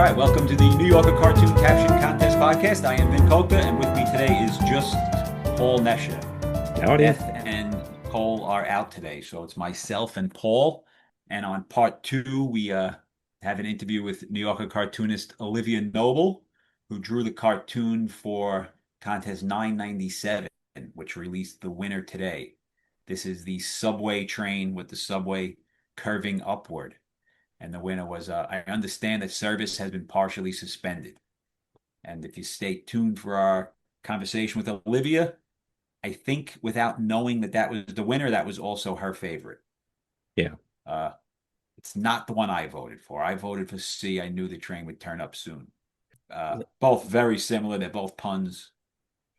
right, welcome to the New Yorker Cartoon Caption Contest Podcast. I am Vin Coca, and with me today is just Paul Nesha. Howdy. Beth and Cole are out today, so it's myself and Paul. And on part two, we have an interview with New Yorker cartoonist Olivia Noble, who drew the cartoon for contest 997, which released the winner today. This is the subway train with the subway curving upward. And the winner was, I understand that service has been partially suspended. And if you stay tuned for our conversation with Olivia, I think without knowing that that was the winner, that was also her favorite. Yeah. Uh, it's not the one I voted for. I voted for C. I knew the train would turn up soon. Both very similar. They're both puns.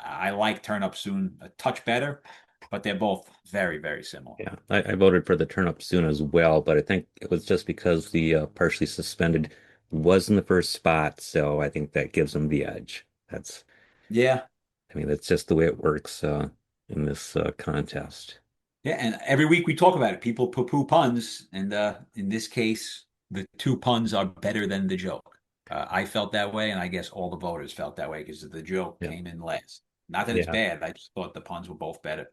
I like turn up soon a touch better, but they're both very, very similar. Yeah. I voted for the turn up soon as well, but I think it was just because the partially suspended was in the first spot, so I think that gives them the edge. Yeah, I mean, that's just the way it works in this contest. yeah, and every week we talk about it. People poo-poo puns, and in this case, the two puns are better than the joke. I felt that way, and I guess all the voters felt that way because the joke Yeah. came in last. Not that it's Yeah. bad. I just thought the puns were both better.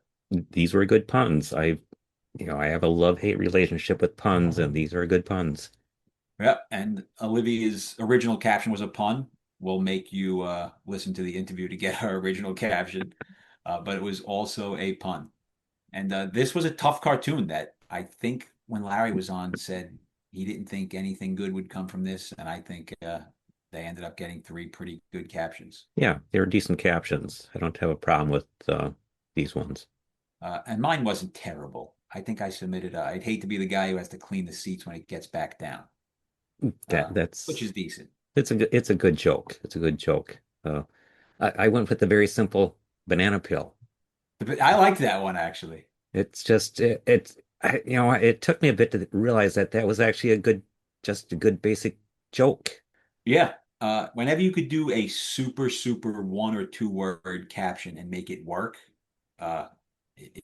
These were good puns. I have a love-hate relationship with puns, and these are good puns. Yep. And Olivia's original caption was a pun. We'll make you listen to the interview to get her original caption, but it was also a pun. And this was a tough cartoon that I think when Larry was on said he didn't think anything good would come from this, and I think they ended up getting three pretty good captions. Yeah, they were decent captions. I don't have a problem with these ones. And mine wasn't terrible. I think I submitted. I'd hate to be the guy who has to clean the seats when it gets back down, That which that's is decent. it's a good joke. It's a good joke. I went with the very simple banana peel. But I liked that one actually. It's just it took me a bit to realize that that was actually just a good basic joke. Yeah. Whenever you could do a super, super one or two word caption and make it work, uh,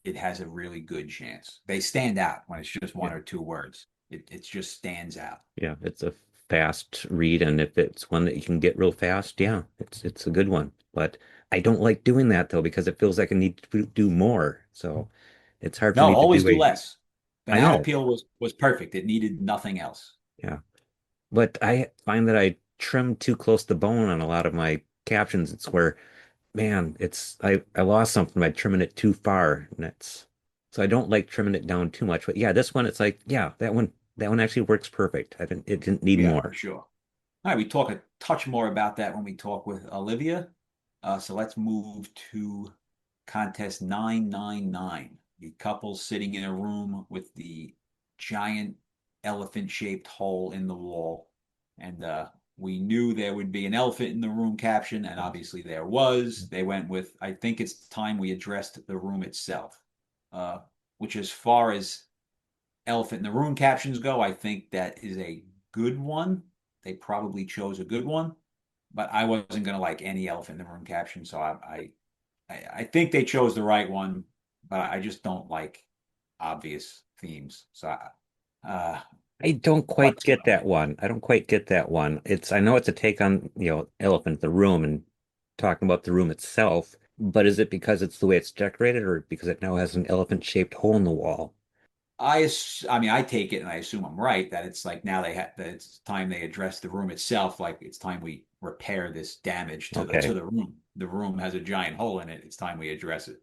it has a really good chance. They stand out when it's just Yeah, one or two words. It just stands out. yeah, it's a fast read, and if it's one that you can get real fast, yeah, it's a good one. But I don't like doing that though because it feels like I need to do more. So it's hard for No, me to always do do a. less. I Banana know, peel was perfect. It needed nothing else. yeah. But I find that I trim too close to the bone on a lot of my captions. It's where, man, I lost something by trimming it too far. And that's so I don't like trimming it down too much. But yeah, this one it's like, yeah, that one actually works perfect. It didn't need Yeah, for more. sure. All right, we talk a touch more about that when we talk with Olivia. So let's move to contest 999. The couple sitting in a room with the giant elephant-shaped hole in the wall. And we knew there would be an elephant in the room caption, and obviously there was. They went with, I think it's time we addressed the room itself, uh, which as far as elephant in the room captions go, I think that is a good one. They probably chose a good one, but I wasn't going to like any elephant in the room caption, so I think they chose the right one, but I just don't like obvious themes. So, uh, I don't quite what's get gonna that win? one. I don't quite get that one. I know it's a take on, elephant in the room and talking about the room itself, but is it because it's the way it's decorated or because it now has an elephant-shaped hole in the wall? I mean, I take it and I assume I'm right that it's like now that it's time they address the room itself. Like it's time we repair this damage to Okay. the room. The room has a giant hole in it. It's time we address it.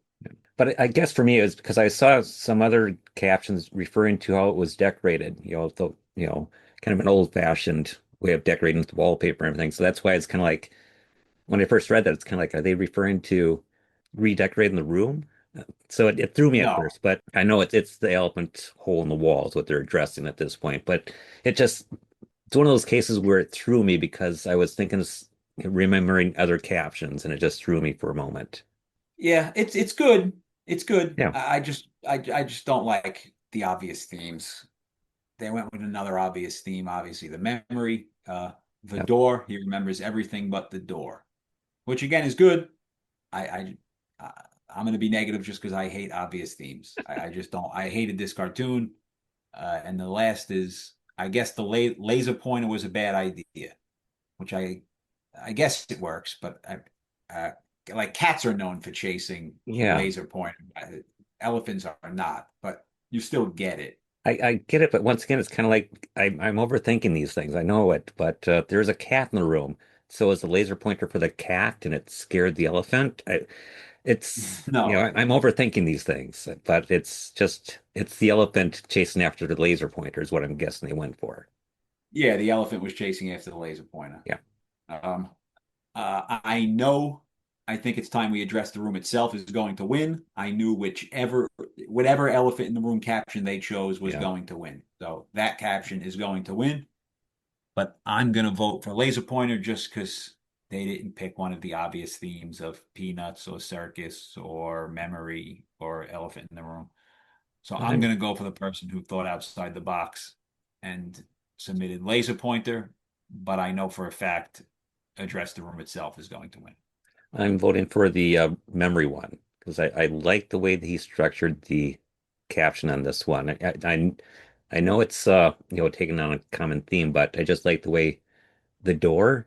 But I guess for me, it was because I saw some other captions referring to how it was decorated, kind of an old-fashioned way of decorating with wallpaper and everything. So that's why it's kind of like when I first read that, it's kind of like, are they referring to redecorating the room? So it threw me at No, first, but I know it's the elephant hole in the wall is what they're addressing at this point. But it just it's one of those cases where it threw me because I was thinking, remembering other captions, and it just threw me for a moment. yeah, it's good. It's good. Yeah, I just don't like the obvious themes. They went with another obvious theme, obviously the memory, the yeah. door. He remembers everything but the door, which again is good. I, I, I I'm gonna be negative just because I hate obvious themes. I just don't. I hated this cartoon. And the last is, I guess the laser pointer was a bad idea. which I guess it works, but like cats are known for chasing Yeah, laser point. Elephants are not, but you still get it. I get it, but once again, it's kind of like I'm overthinking these things. I know it, but there's a cat in the room. So is the laser pointer for the cat and it scared the elephant? No, I'm overthinking these things, but it's the elephant chasing after the laser pointer is what I'm guessing they went for. yeah, the elephant was chasing after the laser pointer. Yeah. Um, I know. I think it's time we address the room itself is going to win. I knew whatever elephant in the room caption they chose was Yeah. going to win. So that caption is going to win. But I'm going to vote for laser pointer just because they didn't pick one of the obvious themes of peanuts or circus or memory or elephant in the room. So I'm I'm going to go for the person who thought outside the box and submitted laser pointer, but I know for a fact address the room itself is going to win. I'm voting for the memory one because I like the way that he structured the caption on this one. I know it's taking on a common theme, but I just like the way the door,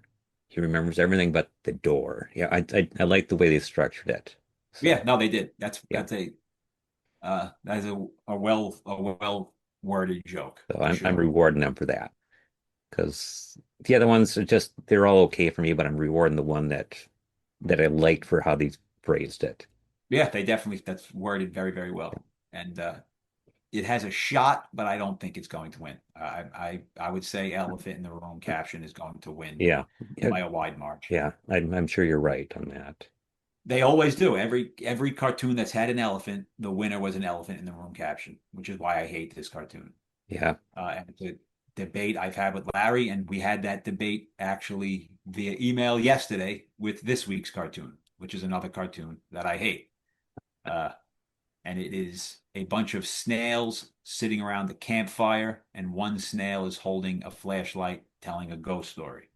he remembers everything but the door. Yeah, I like the way they structured it. Yeah, So no, they did. That's yeah. that is a well worded joke So for I'm sure. rewarding them for that. Because the other ones are just they're all okay for me, but I'm rewarding the one that I liked for how they phrased it. Yeah, they definitely that's worded very, very well. And it has a shot, but I don't think it's going to win. I would say Elephant in the Room caption is going to win Yeah. Yeah, by a wide margin. yeah, I'm sure you're right on that. They always do. Every cartoon that's had an elephant, the winner was an elephant in the room caption, which is why I hate this cartoon. Yeah. And it's a debate I've had with Larry, and we had that debate actually via email yesterday with this week's cartoon, which is another cartoon that I hate. Uh, and it is a bunch of snails sitting around the campfire, and one snail is holding a flashlight telling a ghost story.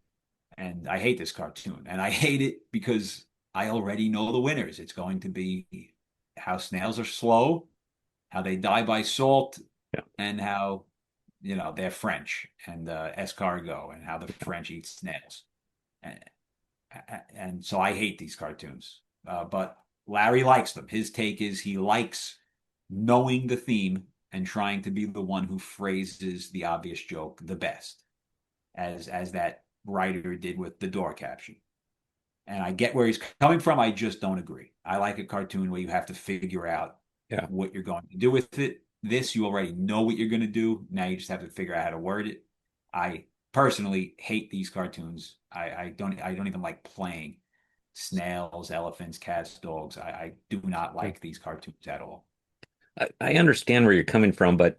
And I hate this cartoon, and I hate it because I already know the winners. It's going to be how snails are slow, how they die by salt, Yeah. and how they're French and escargot, and how the French eat snails. And, and so I hate these cartoons. But Larry likes them. His take is he likes knowing the theme and trying to be the one who phrases the obvious joke the best, as that writer did with the door caption. And I get where he's coming from. I just don't agree. I like a cartoon where you have to figure out Yeah. what you're going to do with it. This, you already know what you're going to do. Now you just have to figure out how to word it. I personally hate these cartoons. I don't even like playing snails, elephants, cats, dogs. I do not like these cartoons at all. I understand where you're coming from, but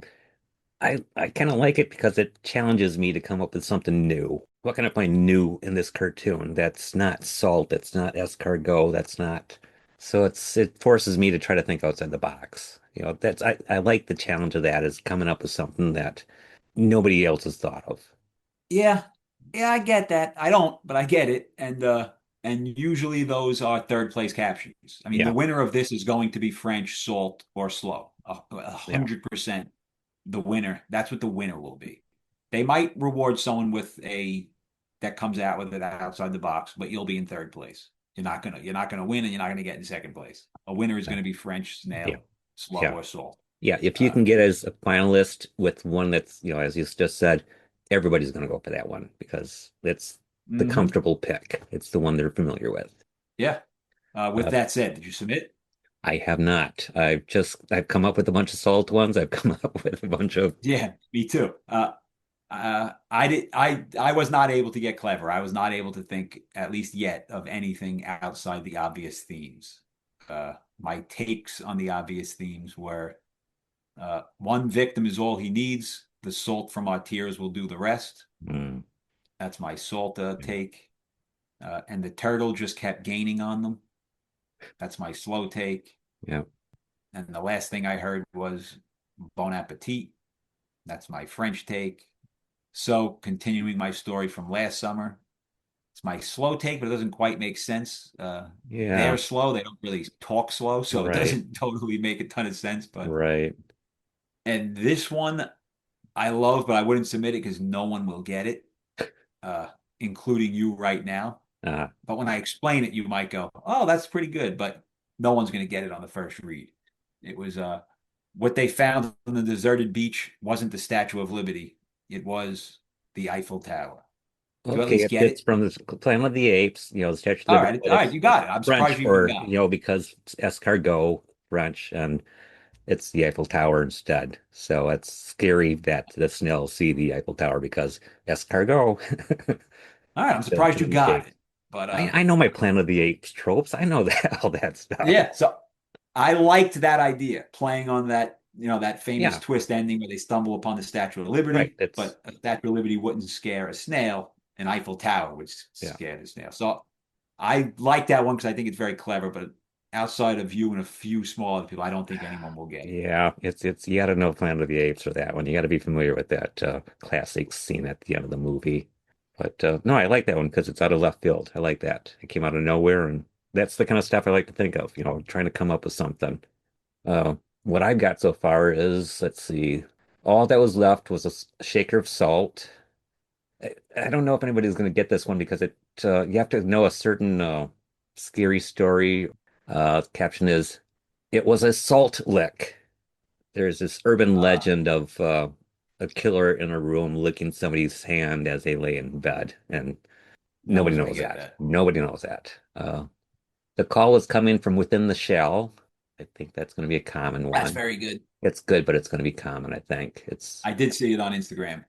I kind of like it because it challenges me to come up with something new. What can I find new in this cartoon that's not salt, that's not escargot, that's not so it forces me to try to think outside the box. I like the challenge of that is coming up with something that nobody else has thought of. Yeah, yeah, I get that. I don't, but I get it. And usually those are third place captions. I mean, the Yeah, winner of this is going to be French, salt, or slow. A yeah, 100% the winner. That's what the winner will be. They might reward someone with a that comes out with it outside the box, but you'll be in third place. You're not gonna win, and you're not gonna get in second place. A winner is yeah, going to be French, yeah, snail, slow, yeah. or salt. Yeah, if you Uh, can get as a finalist with one that's, as you just said, everybody's going to go for that one because it's the mhm. comfortable pick. It's the one they're familiar with. Yeah. With Uh, that said, did you submit? I have not. I've come up with a bunch of salt ones. I've come up with a bunch of Yeah, me too. I was not able to get clever. I was not able to think, at least yet, of anything outside the obvious themes. My takes on the obvious themes were one victim is all he needs. The salt from our tears will do the rest. mm, That's my salt take. And the turtle just kept gaining on them. That's my slow take. yeah, And the last thing I heard was bon appetit. That's my French take. So, continuing my story from last summer, it's my slow take, but it doesn't quite make sense. yeah, They're slow. They don't really talk slow, so it right, doesn't totally make a ton of sense. But right. and this one I love, but I wouldn't submit it because no one will get it. Uh, including you right now. Uh, But when I explain it, you might go, "Oh, that's pretty good," but no one's going to get it on the first read. It was what they found on the deserted beach wasn't the Statue of Liberty. It was the Eiffel Tower. Do you at okay, least get it's it? from the Planet of the Apes, the Statue of Liberty, but All right, you got it's it. I'm French surprised you even for, got it. because it's escargot French, and it's the Eiffel Tower instead. So it's scary that the snails see the Eiffel Tower because escargot. All right, I'm The surprised you Planet of the got Apes. it. But I know my Planet of the Apes tropes. I know that all that stuff. yeah, so I liked that idea, playing on that, that famous Yeah, twist ending where they stumble upon the Statue of right. Liberty, It's but a Statue of Liberty wouldn't scare a snail. An Eiffel Tower would yeah. scare the snail. So I like that one because I think it's very clever, but outside of you and a few small other people, I don't think anyone will get it. Yeah, it's you got to know Planet of the Apes for that one. You got to be familiar with that classic scene at the end of the movie. But no, I like that one because it's out of left field. I like that. It came out of nowhere, and that's the kind of stuff I like to think of, trying to come up with something. What I've got so far is, let's see, all that was left was a shaker of salt. I don't know if anybody's going to get this one because you have to know a certain scary story. Caption is, it was a salt lick. There's this urban Uh, legend of a killer in a room licking somebody's hand as they lay in bed, and no nobody one's gonna knows get that. that. Nobody knows that. The call was coming from within the shell. I think that's going to be a common That's one. very good. It's good, but it's going to be common, I think. It's I did see it on Instagram,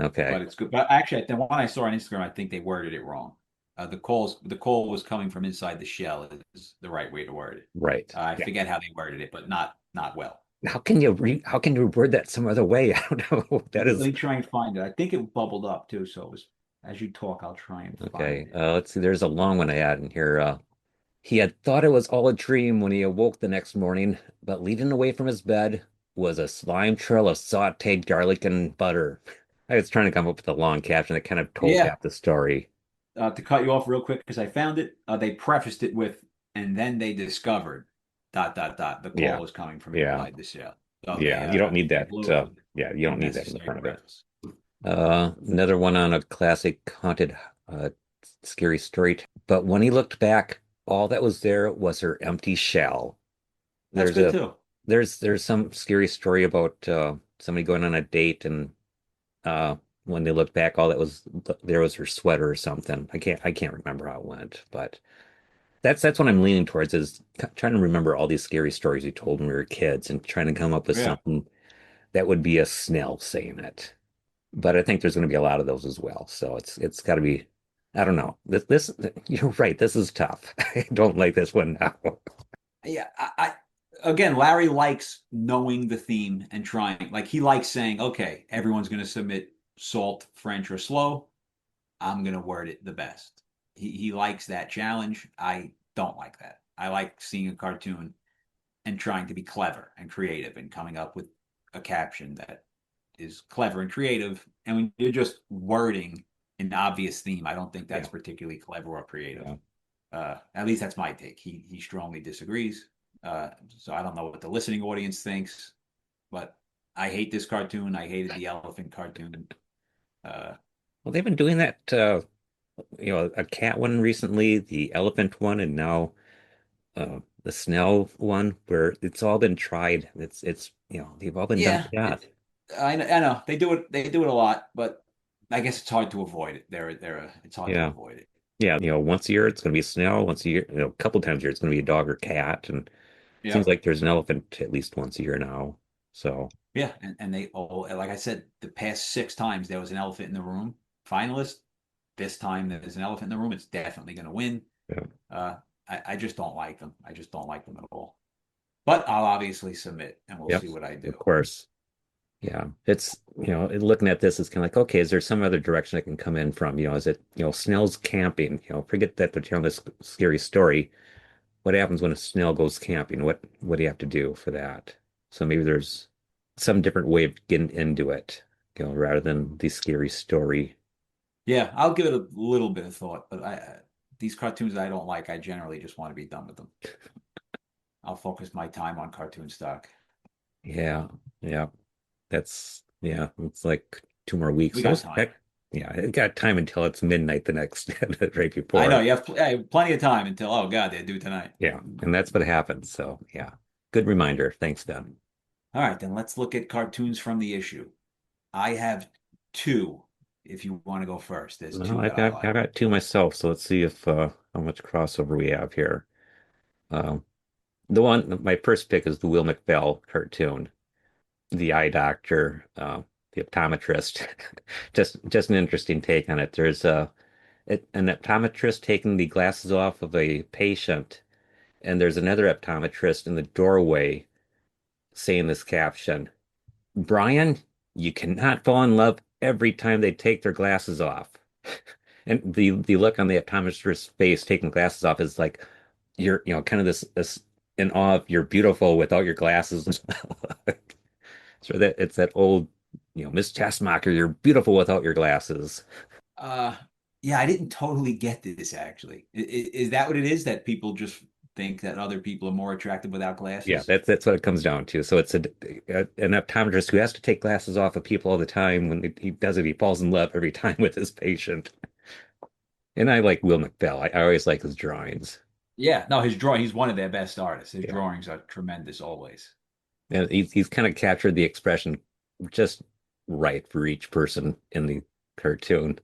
okay. but it's good. But actually, the one I saw on Instagram, I think they worded it wrong. The call was coming from inside the shell is the right way to word it. Right. I Yeah. forget how they worded it, but not well. How can you word that some other way? I don't know. That Let is me try and find it. I think it bubbled up too, so it was as you talk, I'll try and find okay. it. Let's see. There's a long one I had in here. He had thought it was all a dream when he awoke the next morning, but leading away from his bed was a slime trail of sauteed garlic and butter. I was trying to come up with a long caption that kind of told Yeah, half the story. to cut you off real quick because I found it. They prefaced it with, and then they discovered dot dot dot. The Yeah. call is coming from Yeah. inside the shell. So Yeah. You don't need they that. blew it with Yeah, you don't need that in the unnecessary front of it. preface. Another one on a classic haunted, scary story. But when he looked back, all that was there was her empty shell. That's There's good a too. there's some scary story about somebody going on a date, and uh when they looked back, all that was there was her sweater or something. I can't remember how it went, but that's what I'm leaning towards, is trying to remember all these scary stories we told when we were kids and trying to come up with Yeah. something that would be a snail saying it. But I think there's going to be a lot of those as well. So it's got to be, I don't know. This you're right. This is tough. I don't like this one now. Yeah, again, Larry likes knowing the theme and trying. Like he likes saying, okay, everyone's going to submit salt, French, or slow. I'm going to word it the best. He likes that challenge. I don't like that. I like seeing a cartoon and trying to be clever and creative and coming up with a caption that is clever and creative. And when you're just wording an obvious theme, I don't think Yeah, that's particularly clever or creative. yeah, At least that's my take. He strongly disagrees. So I don't know what the listening audience thinks, but I hate this cartoon. I hated the elephant cartoon. Uh, well, they've been doing that. A cat one recently, the elephant one, and now the snail one, where it's all been tried. It's they've all been done to yeah, death. I know they do it. They do it a lot, but I guess it's hard to avoid it. It's hard to Yeah, avoid it. yeah. Once a year it's going to be a snail. Once a year, a couple times a year it's going to be a dog or cat, and it seems Yep. like there's an elephant at least once a year now. So Yeah, and they all like I said, the past 6 times there was an elephant in the room. Finalist. This time there's an elephant in the room. It's definitely going to win. yeah. Uh, I just don't like them. I just don't like them at all. But I'll obviously submit, and we'll Yep, see what I do. of course. Yeah, it's looking at this, it's kind of like, okay, is there some other direction I can come in from? Is it snails camping? Forget that they're telling this scary story. What happens when a snail goes camping? What do you have to do for that? So maybe there's some different way of getting into it, rather than the scary story. Yeah, I'll give it a little bit of thought. But these cartoons I don't like, I generally just want to be done with them. I'll focus my time on cartoon stock. Yeah, yeah, yeah. It's like 2 more weeks. We got time. Yeah, it got time until it's midnight the next right I know before. you have plenty of time until, oh God, they're due tonight. Yeah, and that's what happens. So yeah, good reminder. Thanks, Ben. All right, then let's look at cartoons from the issue. I have two, if you want to go first. There's No, two I've that I got I like. got two myself. So let's see if how much crossover we have here. Um, the one my first pick is the Will McBell cartoon, the eye doctor, the optometrist. Just an interesting take on it. There's an optometrist taking the glasses off of a patient, and there's another optometrist in the doorway saying this caption, Brian, you cannot fall in love every time they take their glasses off. And the look on the optometrist's face taking glasses off is like you're, kind of this in awe of you're beautiful without your glasses. So that it's that old, Miss Chessmacher, you're beautiful without your glasses. Uh, yeah, I didn't totally get this actually. Is that what it is that people just think that other people are more attractive without Yeah, glasses? that's what it comes down to. So it's an optometrist who has to take glasses off of people all the time. When he does it, he falls in love every time with his patient. And I like Will McBell. I always like his drawings. Yeah, no, he's one of their best artists. His Yeah. drawings are tremendous always. And he's kind of captured the expression just right for each person in the cartoon.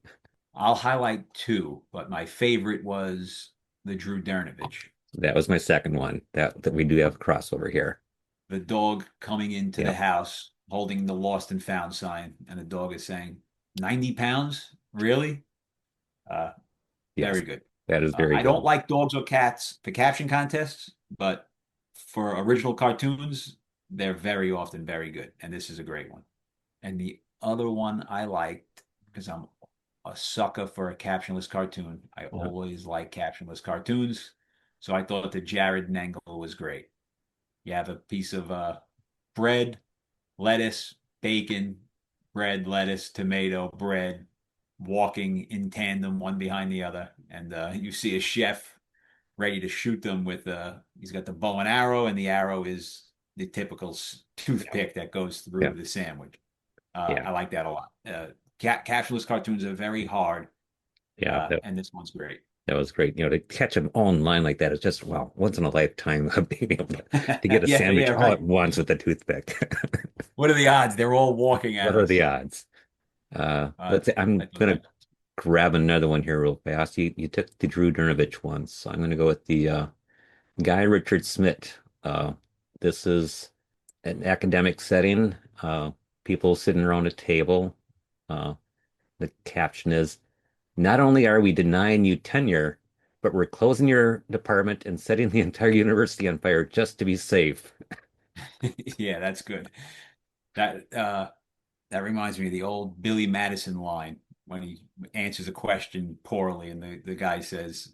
I'll highlight two, but my favorite was the Drew Dernovich. That was my second one. That we do have a crossover here. The dog coming into the Yep. house holding the lost and found sign, and the dog is saying, 90 pounds? Really? Uh, Yes. very good. That is very I don't good. like dogs or cats for caption contests, but for original cartoons, they're very often very good. And this is a great one. And the other one I liked, because I'm a sucker for a captionless cartoon. I Uh, always like captionless cartoons. So I thought the Jared Nangle was great. You have a piece of bread, lettuce, bacon, bread, lettuce, tomato, bread, walking in tandem, one behind the other. And you see a chef ready to shoot them with he's got the bow and arrow, and the arrow is the typical yeah. toothpick that goes Yeah. through the sandwich. Yeah. I like that a lot. Captionless cartoons are very hard, Yeah. and this one's great. That was great. To catch them all in line like that is just, well, once in a lifetime of being able to get a Yeah, sandwich yeah, all at right. once with a toothpick. What are the odds? They're all walking at What are the us. odds? Uh, Let's say I'm I thought gonna that. grab another one here real fast. You took the Drew Dernovich one, so I'm gonna go with the Guy Richard Smith. This is an academic setting. People sitting around a table. Uh, the caption is, not only are we denying you tenure, but we're closing your department and setting the entire university on fire just to be safe. Yeah, that's good. That that reminds me of the old Billy Madison line when he answers a question poorly, and the guy says,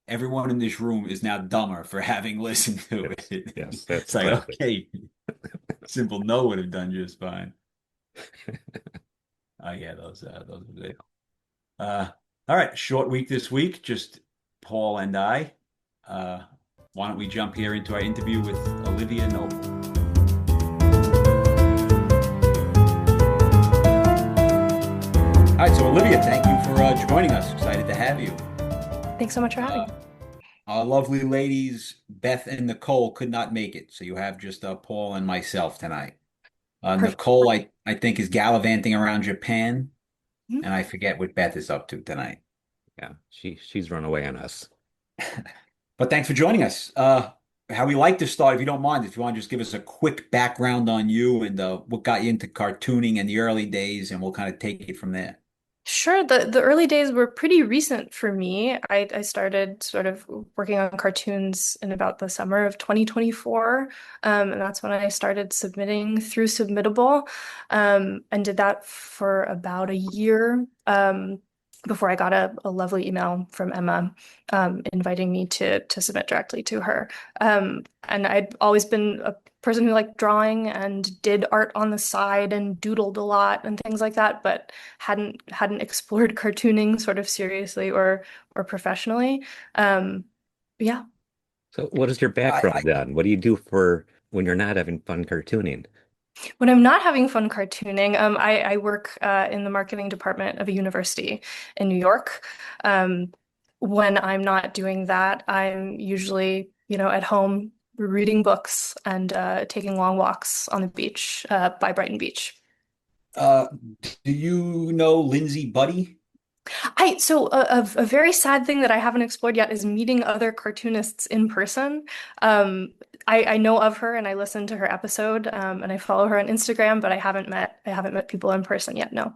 "Everyone in this room is now dumber for having listened to Yes, it." yes, that's It's like, classic. okay, simple no would have done just fine. Oh yeah, those are good. Uh, all right, short week this week, just Paul and I. Uh, why don't we jump here into our interview with Olivia Noble? All right, so Olivia, thank you for joining us. Excited to have you. Thanks so much for having Uh, me. our lovely ladies, Beth and Nicole, could not make it, so you have just Paul and myself tonight. Perfect. Nicole, I think, is gallivanting around Japan, Mhm. and I forget what Beth is up to tonight. Yeah, she's run away on us. But thanks for joining us. How we like to start, if you don't mind, if you want to just give us a quick background on you and what got you into cartooning in the early days, and we'll kind of take it from there. Sure, the early days were pretty recent for me. I started sort of working on cartoons in about the summer of 2024. And that's when I started submitting through Submittable, and did that for about a year, before I got a lovely email from Emma, inviting me to submit directly to her. And I'd always been a person who liked drawing and did art on the side and doodled a lot and things like that, but hadn't explored cartooning sort of seriously or professionally. Um, yeah. So what is your I, background then? What do you do for when you're not having fun cartooning? When I'm not having fun cartooning, I work in the marketing department of a university in New York. Um, when I'm not doing that, I'm usually, at home reading books and taking long walks on the beach by Brighton Beach. Uh, do you know Lindsay Buddy? So a very sad thing that I haven't explored yet is meeting other cartoonists in person. Um, I know of her and I listened to her episode, and I follow her on Instagram, but I haven't met people in person yet. No.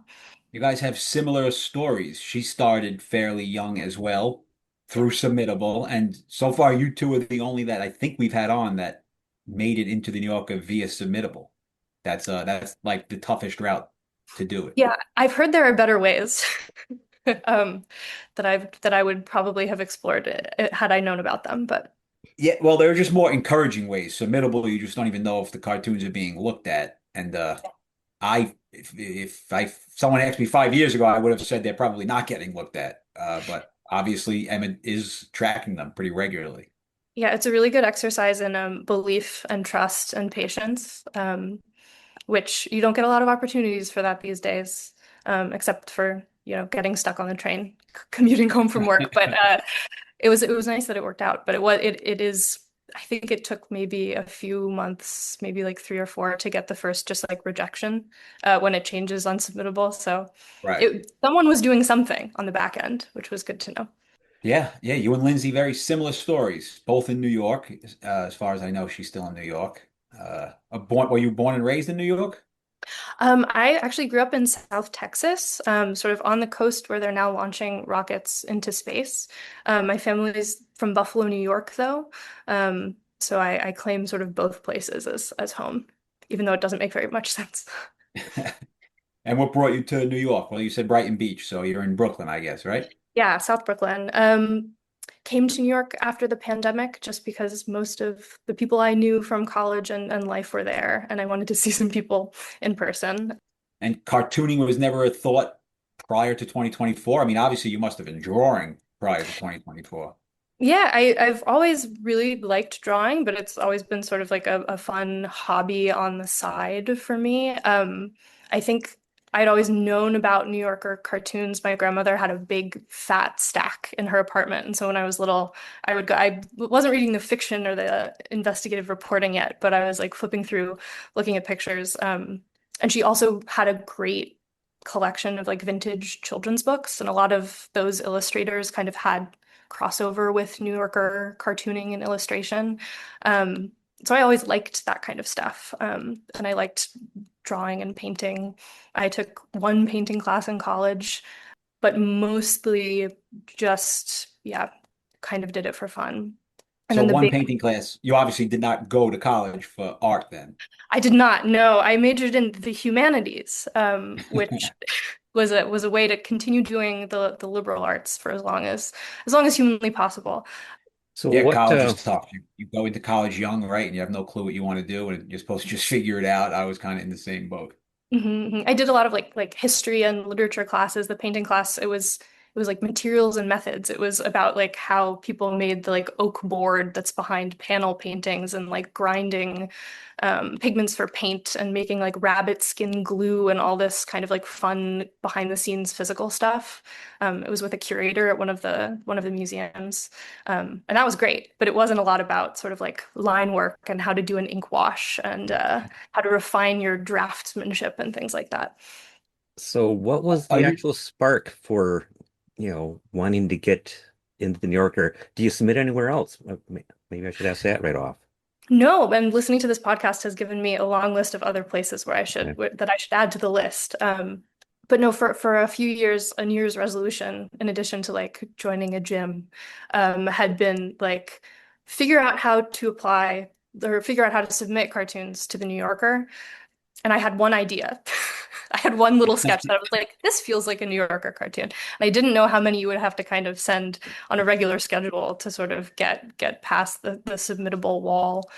You guys have similar stories. She started fairly young as well through Submittable, and so far you two are the only that I think we've had on that made it into the New Yorker via Submittable. That's like the toughest route to do it. Yeah, I've heard there are better ways um, that I would probably have explored had I known about them. But Yeah, well, there are just more encouraging ways. Submittable, you just don't even know if the cartoons are being looked at. And if someone asked me 5 years ago, I would have said they're probably not getting looked at. But obviously, Emmett is tracking them pretty regularly. yeah, it's a really good exercise in belief and trust and patience, which you don't get a lot of opportunities for that these days, except for, getting stuck on the train, commuting home from work. But it was nice that it worked out. But it is. I think it took maybe a few months, maybe like 3 or 4, to get the first just like rejection when it changes unsubmittable. So Right. someone was doing something on the back end, which was good to know. Yeah, yeah. You and Lindsay, very similar stories, both in New York. As far as I know, she's still in New York. Were you born and raised in New York? I actually grew up in South Texas, sort of on the coast where they're now launching rockets into space. My family's from Buffalo, New York, though. So I claim sort of both places as home, even though it doesn't make very much sense. And what brought you to New York? Well, you said Brighton Beach, so you're in Brooklyn, I guess, right? Yeah, South Brooklyn. Came to New York after the pandemic just because most of the people I knew from college and life were there, and I wanted to see some people in person. And cartooning was never a thought prior to 2024. I mean, obviously, you must have been drawing prior to 2024. Yeah, I've always really liked drawing, but it's always been sort of like a fun hobby on the side for me. I think I'd always known about New Yorker cartoons. My grandmother had a big fat stack in her apartment, and so when I was little, I would go. I wasn't reading the fiction or the investigative reporting yet, but I was like flipping through, looking at pictures. And she also had a great collection of like vintage children's books, and a lot of those illustrators kind of had crossover with New Yorker cartooning and illustration. Um, so I always liked that kind of stuff. And I liked drawing and painting. I took one painting class in college, but mostly just, yeah, kind of did it for fun. And So then the one big, painting class, you obviously did not go to college for art then. I did not know. I majored in the humanities, which was a way to continue doing the liberal arts for as long as humanly possible. So Yeah, what college is tough. You go into college young, right? And you have no clue what you want to do, and you're supposed to just figure it out. I was kind of in the same boat. I did a lot of like history and literature classes. The painting class, it was like materials and methods. It was about like how people made the like oak board that's behind panel paintings and like grinding pigments for paint and making like rabbit skin glue and all this kind of like fun behind the scenes physical stuff. It was with a curator at one of the museums. And that was great, but it wasn't a lot about sort of like line work and how to do an ink wash and how to refine your draftsmanship and things like that. so what was Are the you? actual spark for, wanting to get into the New Yorker? Do you submit anywhere else? Maybe I should ask that right off. No, and listening to this podcast has given me a long list of other places where Okay. that I should add to the list. But no, for a few years, a New Year's resolution, in addition to like joining a gym, had been like figure out how to apply or figure out how to submit cartoons to the New Yorker. And I had one idea. I had one little sketch that I was like, this feels like a New Yorker cartoon. And I didn't know how many you would have to kind of send on a regular schedule to sort of get past the submittable wall.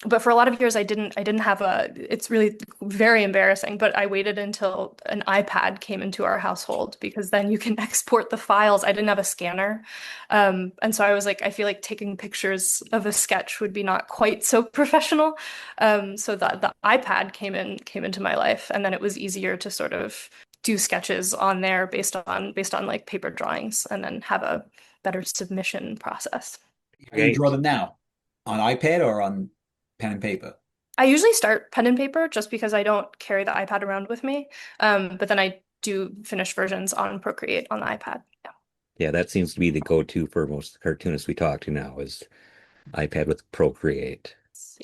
But for a lot of years I didn't have it's really very embarrassing, but I waited until an iPad came into our household because then you can export the files. I didn't have a scanner. And so I was like, I feel like taking pictures of a sketch would be not quite so professional. So the iPad came into my life, and then it was easier to sort of do sketches on there based on like paper drawings and then have a better submission process. How do you draw Right. them now? On iPad or on pen and paper? I usually start pen and paper just because I don't carry the iPad around with me. But then I do finished versions on Procreate on the iPad. Yeah. Yeah, that seems to be the go-to for most of the cartoonists we talk to now is iPad with Procreate.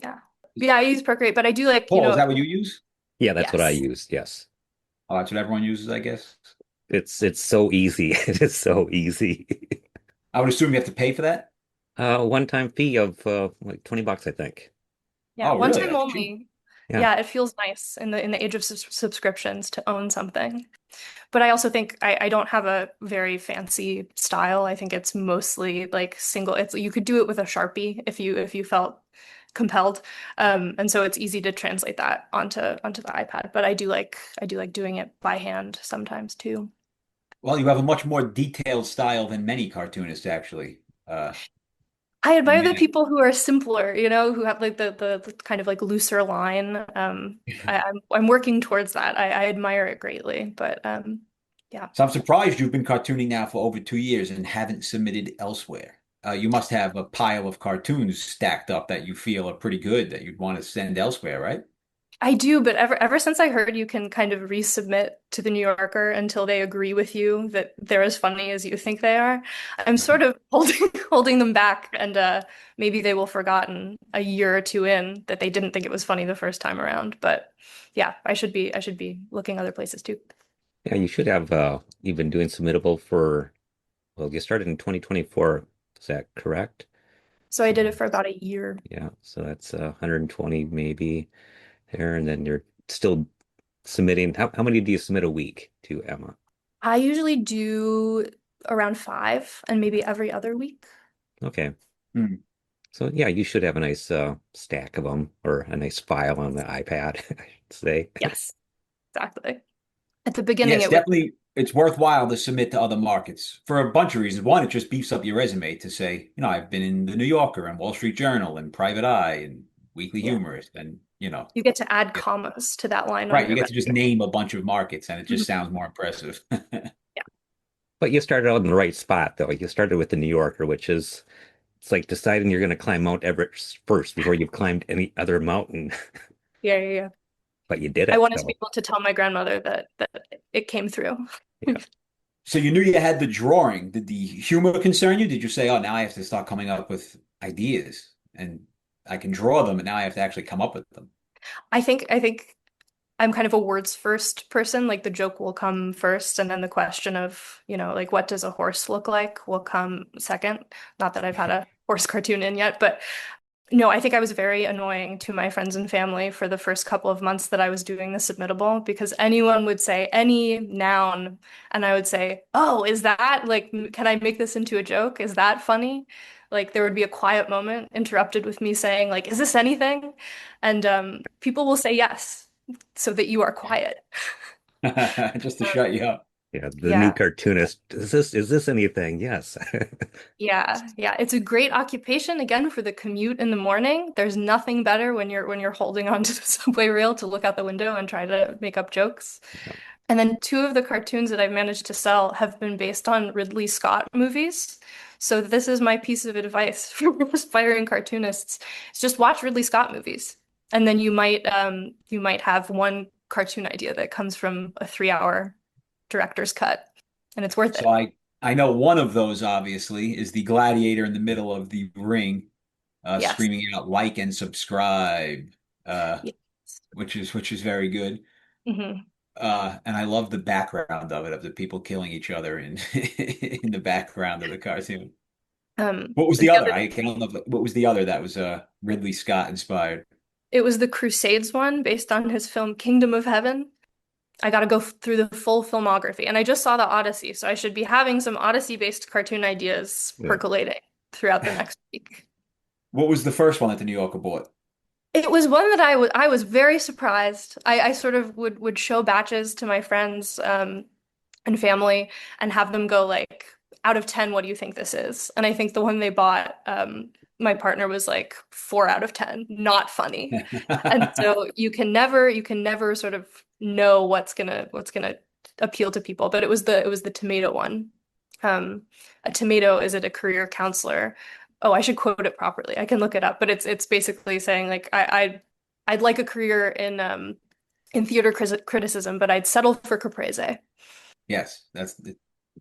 Yeah. Yeah, I use Procreate, but I do like, Paul, is that what you use? Yeah, that's what I yes. use. Yes. Oh, that's what everyone uses, I guess. It's so easy. It is so easy. I would assume you have to pay for that. One-time fee of like $20, I think. Yeah, Oh, one really? time That's cheap. only. Yeah. Yeah, it feels nice in the age of subscriptions to own something. But I also think I don't have a very fancy style. I think it's mostly like single. It's you could do it with a Sharpie if you felt compelled. And so it's easy to translate that onto the iPad. But I do like doing it by hand sometimes too. Well, you have a much more detailed style than many cartoonists, actually. I You admire the may people who are simpler, who have like the kind of like looser line. I'm working towards that. I admire it greatly, but yeah. So I'm surprised you've been cartooning now for over 2 years and haven't submitted elsewhere. You must have a pile of cartoons stacked up that you feel are pretty good that you'd want to send elsewhere, right? I do, but ever since I heard you can kind of resubmit to the New Yorker until they agree with you that they're as funny as you think they are, I'm sort of holding them back, and maybe they will forgotten a year or two in that they didn't think it was funny the first time around. But yeah, I should be looking other places too. Yeah, you should have you've been doing Submittable for well, you started in 2024. Is that correct? So I So did it for about a year. yeah, so that's 120 maybe there, and then you're still submitting. How many do you submit a week to Emma? I usually do around five and maybe every other week. Okay. Hmm. So yeah, you should have a nice stack of them or a nice file on the iPad, I should say. Yes, exactly. At the Yeah, beginning, it's it was, definitely it's worthwhile to submit to other markets for a bunch of reasons. One, it just beefs up your resume to say, I've been in the New Yorker and Wall Street Journal and Private Eye and Weekly yeah. Humorist, and You get to add yeah, commas to that line on right. You your get to just resume. name a bunch of markets, and it just Mhm. sounds more impressive. Yeah. But you started out in the right spot though. You started with the New Yorker, which is it's like deciding you're going to climb Mount Everest first before you've climbed any other mountain. Yeah, yeah, yeah. But you did I it, wanted to be so able to tell my grandmother that it came through. yeah. So you knew you had the drawing. Did the humor concern you? Did you say, "Oh, now I have to start coming up with ideas, and I can draw them, and now I have to actually come up with them"? I think I'm kind of a words first person. Like the joke will come first, and then the question of, like what does a horse look like will come second. Not that I've had a horse cartoon in yet, but no, I think I was very annoying to my friends and family for the first couple of months that I was doing the submittable because anyone would say any noun and I would say, "Oh, is that like can I make this into a joke? Is that funny?" Like there would be a quiet moment interrupted with me saying like, "Is this anything?" And people will say yes so that you are quiet. Just to shut you up. Yeah, the new Yeah. cartoonist. Is this anything? Yes. Yeah, yeah, it's a great occupation again for the commute in the morning. There's nothing better when you're holding onto the subway rail to look out the window and try to make up jokes. Yeah. And then two of the cartoons that I've managed to sell have been based on Ridley Scott movies. So this is my piece of advice for aspiring cartoonists. Is just watch Ridley Scott movies. And then you might have one cartoon idea that comes from a 3 hour director's cut, and it's worth So it. I know one of those obviously is the gladiator in the middle of the ring, Yes. screaming out like and subscribe, uh, Yes. which is very good. Hmm. And I love the background of it, of the people killing each other in in the background of the cartoon. What was The the other? other I can't know what was the other that was Ridley Scott inspired. It was the Crusades one based on his film Kingdom of Heaven. I got to go through the full filmography, and I just saw the Odyssey, so I should be having some Odyssey-based cartoon ideas Yeah. percolating throughout the next week. What was the first one that the New Yorker bought? It was one that I was very surprised. I sort of would show batches to my friends and family and have them go like, out of 10, what do you think this is? And I think the one they bought, my partner was like 4 out of 10, not funny. And so you can never sort of know what's gonna appeal to people. But it was the tomato one. Um, a tomato is it a career counselor? Oh, I should quote it properly. I can look it up, but it's basically saying like I'd like a career in theater criticism, but I'd settle for caprese. Yes,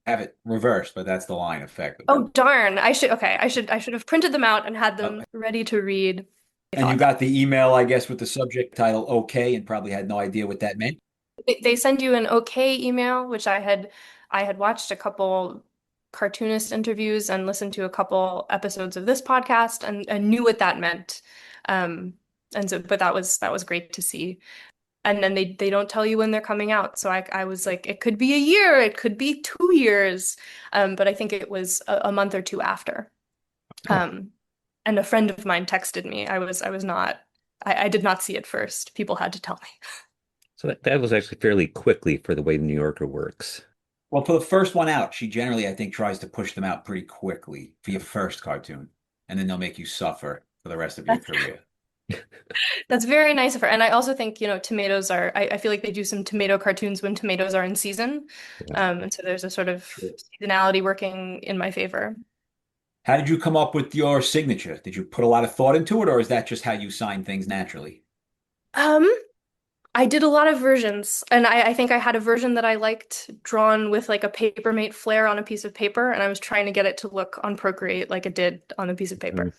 have it reversed, but that's the line effectively. Oh darn. I should have printed them out and had Uh, them ready to read. I and you thought got the email, I guess, with the subject title "Okay," and probably had no idea what that meant. they send you an okay email, which I had watched a couple cartoonist interviews and listened to a couple episodes of this podcast and knew what that meant. Um, and so but that was great to see. And then they don't tell you when they're coming out. So I was like, it could be a year, it could be 2 years. But I think it was a month or two after. Oh, Um, and a friend of mine texted me. I was not, I did not see it first. People had to tell me. So that was actually fairly quickly for the way the New Yorker works. well, for the first one out, she generally, I think, tries to push them out pretty quickly for your first cartoon, and then they'll make you suffer for the rest of your That's career. that's very nice of her. And I also think, you know, tomatoes are, I feel like they do some tomato cartoons when tomatoes are in season. Yeah. And so there's a sort of seasonality working in my favor. How did you come up with your signature? Did you put a lot of thought into it, or is that just how you sign things naturally? Um, I did a lot of versions, and I think I had a version that I liked drawn with like a Papermate flare on a piece of paper, and I was trying to get it to look on Procreate like it did on a piece of Mhm. paper.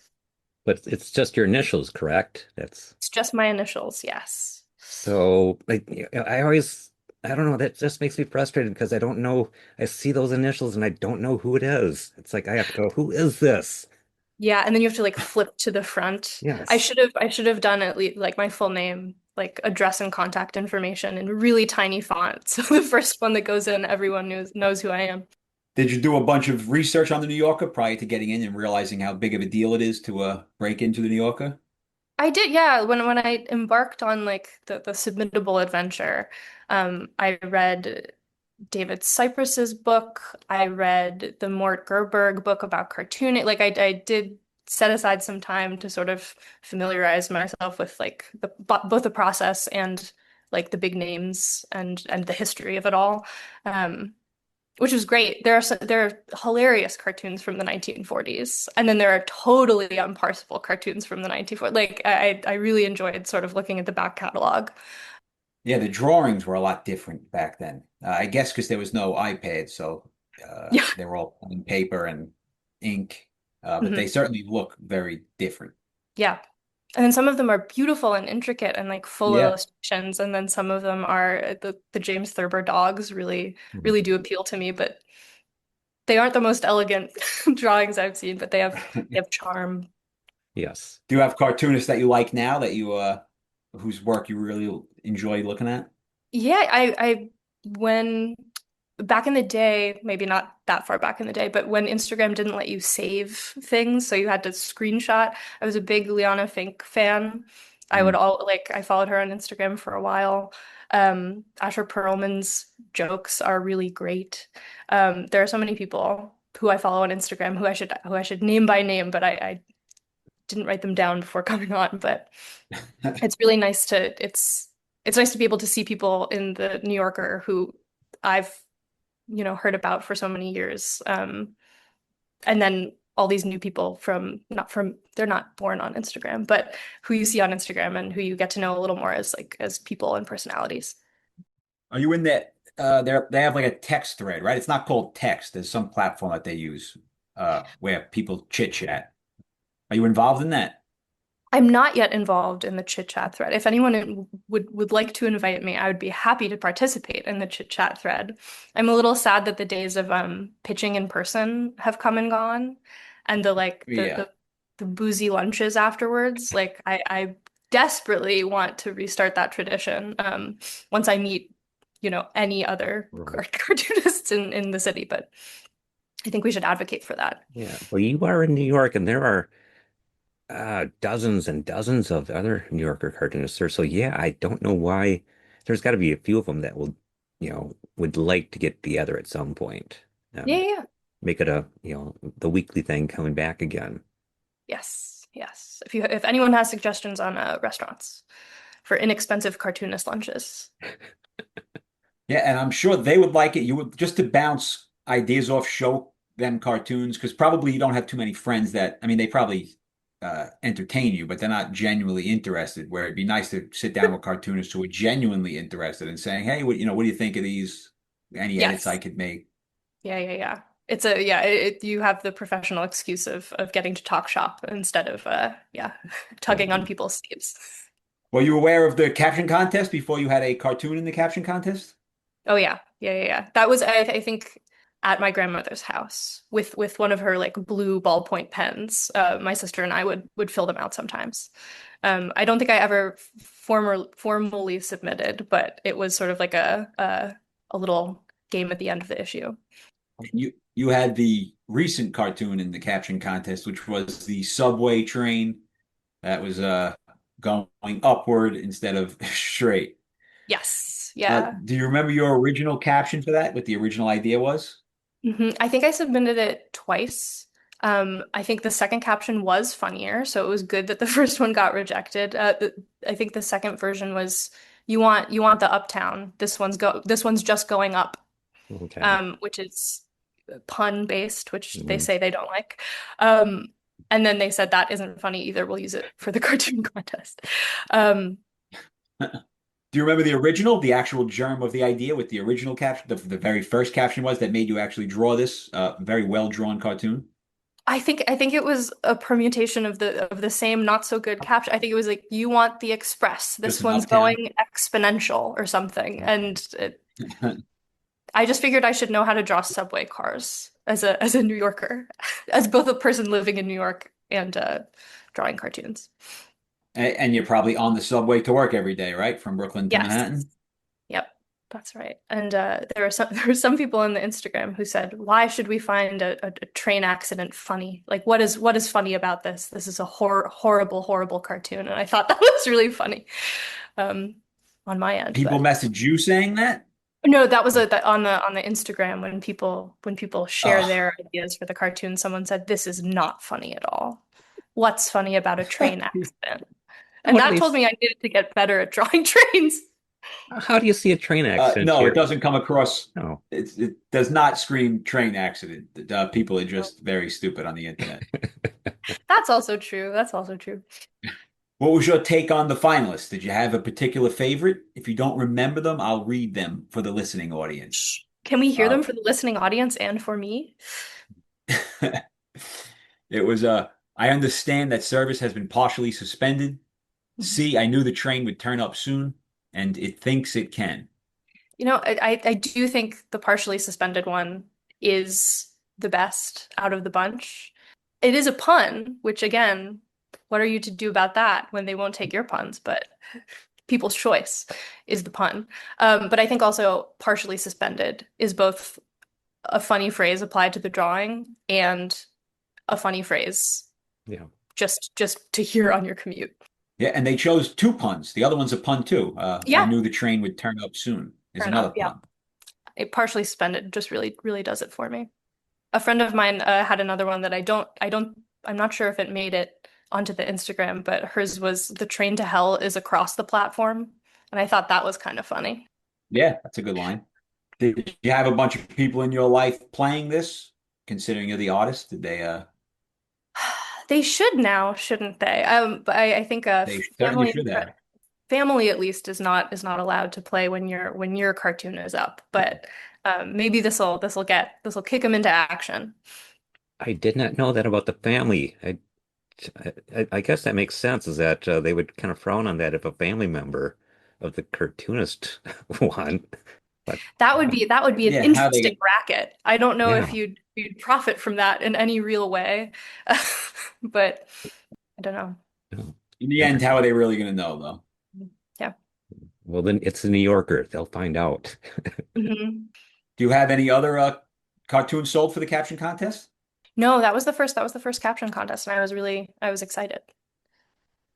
But it's just your initials, correct? That's It's just my initials, yes. so like I always I don't know, that just makes me frustrated because I don't know. I see those initials and I don't know who it is. It's like I have to go, who is this? Yeah, and then you have to like flip to the front. Yes. I should have done at least like my full name, like address and contact information in really tiny font. So the first one that goes in, everyone knows who I am. Did you do a bunch of research on the New Yorker prior to getting in and realizing how big of a deal it is to break into the New Yorker? I did, yeah. When I embarked on like the Submittable adventure, I read David Cyprus's book. I read the Mort Gerberg book about cartooning. Like I did set aside some time to sort of familiarize myself with like both the process and like the big names and the history of it all. Um, which was great. There are hilarious cartoons from the 1940s, and then there are totally unparsable cartoons from the 1940s. Like I really enjoyed sort of looking at the back catalog. Yeah, the drawings were a lot different back then. I guess because there was no iPad, so Yeah. they were all on paper and ink, but they Mhm. certainly look very different. Yeah. And then some of them are beautiful and intricate and like full Yeah. illustrations, and then some of them are the James Thurber dogs really Mhm. do appeal to me, but they aren't the most elegant drawings I've seen, but they have charm. Yes. Do you have cartoonists that you like now that you whose work you really enjoy looking at? Yeah, I when back in the day, maybe not that far back in the day, but when Instagram didn't let you save things, so you had to screenshot. I was a big Liana Fink fan. Mm. I followed her on Instagram for a while. Asher Perlman's jokes are really great. There are so many people who I follow on Instagram who I should name by name, but I didn't write them down before coming on. But it's really nice to it's nice to be able to see people in the New Yorker who I've heard about for so many years. And then all these new people they're not born on Instagram, but who you see on Instagram and who you get to know a little more as like as people and personalities. Are you in that? They have like a text thread, right? It's not called text. There's some platform that they use where people chit chat. Are you involved in that? I'm not yet involved in the chit chat thread. If anyone would like to invite me, I would be happy to participate in the chit chat thread. I'm a little sad that the days of pitching in person have come and gone, and Yeah. the boozy lunches afterwards. Like I desperately want to restart that tradition. Once I meet, any other Right. cartoonists in the city, but I think we should advocate for that. Yeah. Well, you are in New York and there are dozens and dozens of other New Yorker cartoonists there. So yeah, I don't know why. There's got to be a few of them that will, would like to get together at some point Yeah, and yeah, yeah. make it the weekly thing coming back again. Yes, yes. If anyone has suggestions on restaurants for inexpensive cartoonist lunches. Yeah, and I'm sure they would like it. You would just to bounce ideas off, show them cartoons because probably you don't have too many friends that, I mean, they probably entertain you, but they're not genuinely interested. Where it'd be nice to sit down with cartoonists who are genuinely interested in saying, "Hey, what do you think of these? Any edits I Yes. could make?" Yeah, yeah, yeah. It's a yeah, you have the professional excuse of getting to talk shop instead of yeah, tugging on Mhm. people's sleeves. Were you aware of the caption contest before you had a cartoon in the caption contest? Oh yeah. Yeah, yeah, yeah. That was I think at my grandmother's house with one of her like blue ballpoint pens. My sister and I would fill them out sometimes. I don't think I ever formally submitted, but it was sort of like a little game at the end of the issue. You had the recent cartoon in the caption contest, which was the subway train that was going upward instead of straight. Yes. Yeah. Do you remember your original caption for that? What the original idea was? I think I submitted it twice. I think the second caption was funnier, so it was good that the first one got rejected. I think the second version was you want the uptown. This one's just going up, Okay. which is pun based, which they Mhm. say they don't like. Um, and then they said that isn't funny either. We'll use it for the cartoon contest. Um, Do you remember the original, the actual germ of the idea with the original caption? The very first caption was that made you actually draw this very well drawn cartoon. I think it was a permutation of the same not so good caption. I think it was like you want the express. Just This an one's uptown. going exponential or something. I just figured I should know how to draw subway cars as a New Yorker, as both a person living in New York and drawing cartoons. And you're probably on the subway to work every day, right? From Brooklyn to Yes. Manhattan. Yep, that's right. And there were some people on the Instagram who said, "Why should we find a train accident funny? Like, what is funny about this? This is a horrible, horrible cartoon." And I thought that was really funny, um, on my end. People But message you saying that? no, that was on the Instagram when people share Oh. their ideas for the cartoon. Someone said, "This is not funny at all. What's funny about a train accident?" And What do that they, told me I needed to get better at drawing trains. how do you see a train accident No, it here? doesn't come across. No. It does not scream train accident. People are just very stupid on the internet. That's also true. That's also true. What was your take on the finalists? Did you have a particular favorite? If you don't remember them, I'll read them for the listening audience. Can we hear Uh, them for the listening audience and for me? it was I understand that service has been partially suspended. Mhm. C, I knew the train would turn up soon, and it thinks it can. I do think the partially suspended one is the best out of the bunch. It is a pun, which again, what are you to do about that when they won't take your puns? But people's choice is the pun. But I think also partially suspended is both a funny phrase applied to the drawing and a funny phrase Yeah. just to hear on your commute. Yeah, and they chose two puns. The other one's a pun too. I Yeah, knew the train would turn up soon is fair another enough. Yeah. pun. It partially suspended just really does it for me. A friend of mine had another one that I'm not sure if it made it onto the Instagram, but hers was the train to hell is across the platform. And I thought that was kind of funny. Yeah, that's a good line. Did you have a bunch of people in your life playing this, considering you're the artist? Did They should now, shouldn't they? But I think they certainly family should have. family at least is not allowed to play when your cartoon is up. But maybe this'll kick them into action. I did not know that about the family. I guess that makes sense, is that they would kind of frown on that if a family member of the cartoonist won. But That would be an Yeah, how they interesting get racket. I don't know if yeah. you'd profit from that in any real way, but I don't know. Oh, in the end, how interesting. are they really going to know though? Yeah. Well, then it's the New Yorker. They'll find out. hmm Do you have any other cartoons sold for the caption contest? No, that was the first caption contest, and I was excited.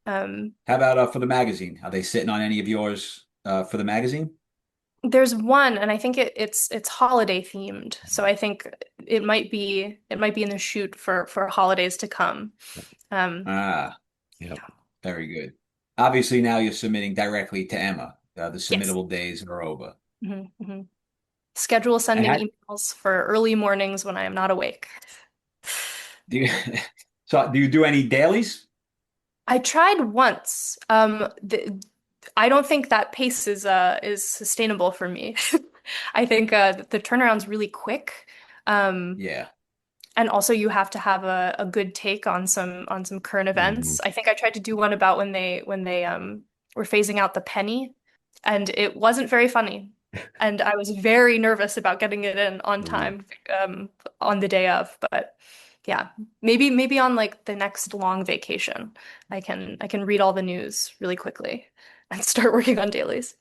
How about for the magazine? Are they sitting on any of yours for the magazine? There's one, and I think it's holiday themed. So I think it might be in the shoot for holidays to come. Um, Ah, Yep. very good. Obviously, now you're submitting directly to Emma. The yes. submittable days are over. Hmm. Schedule And sending how emails for early mornings when I am not awake. do you so do you do any dailies? I tried once. I don't think that pace is sustainable for me. I think the turnaround's really quick. Um, Yeah. and also you have to have a good take on some current Mhm. events. I think I tried to do one about when they were phasing out the penny, and it wasn't very funny. And I was very nervous about getting it in on Ooh. time on the day of. But yeah, maybe on like the next long vacation, I can read all the news really quickly and start working on dailies.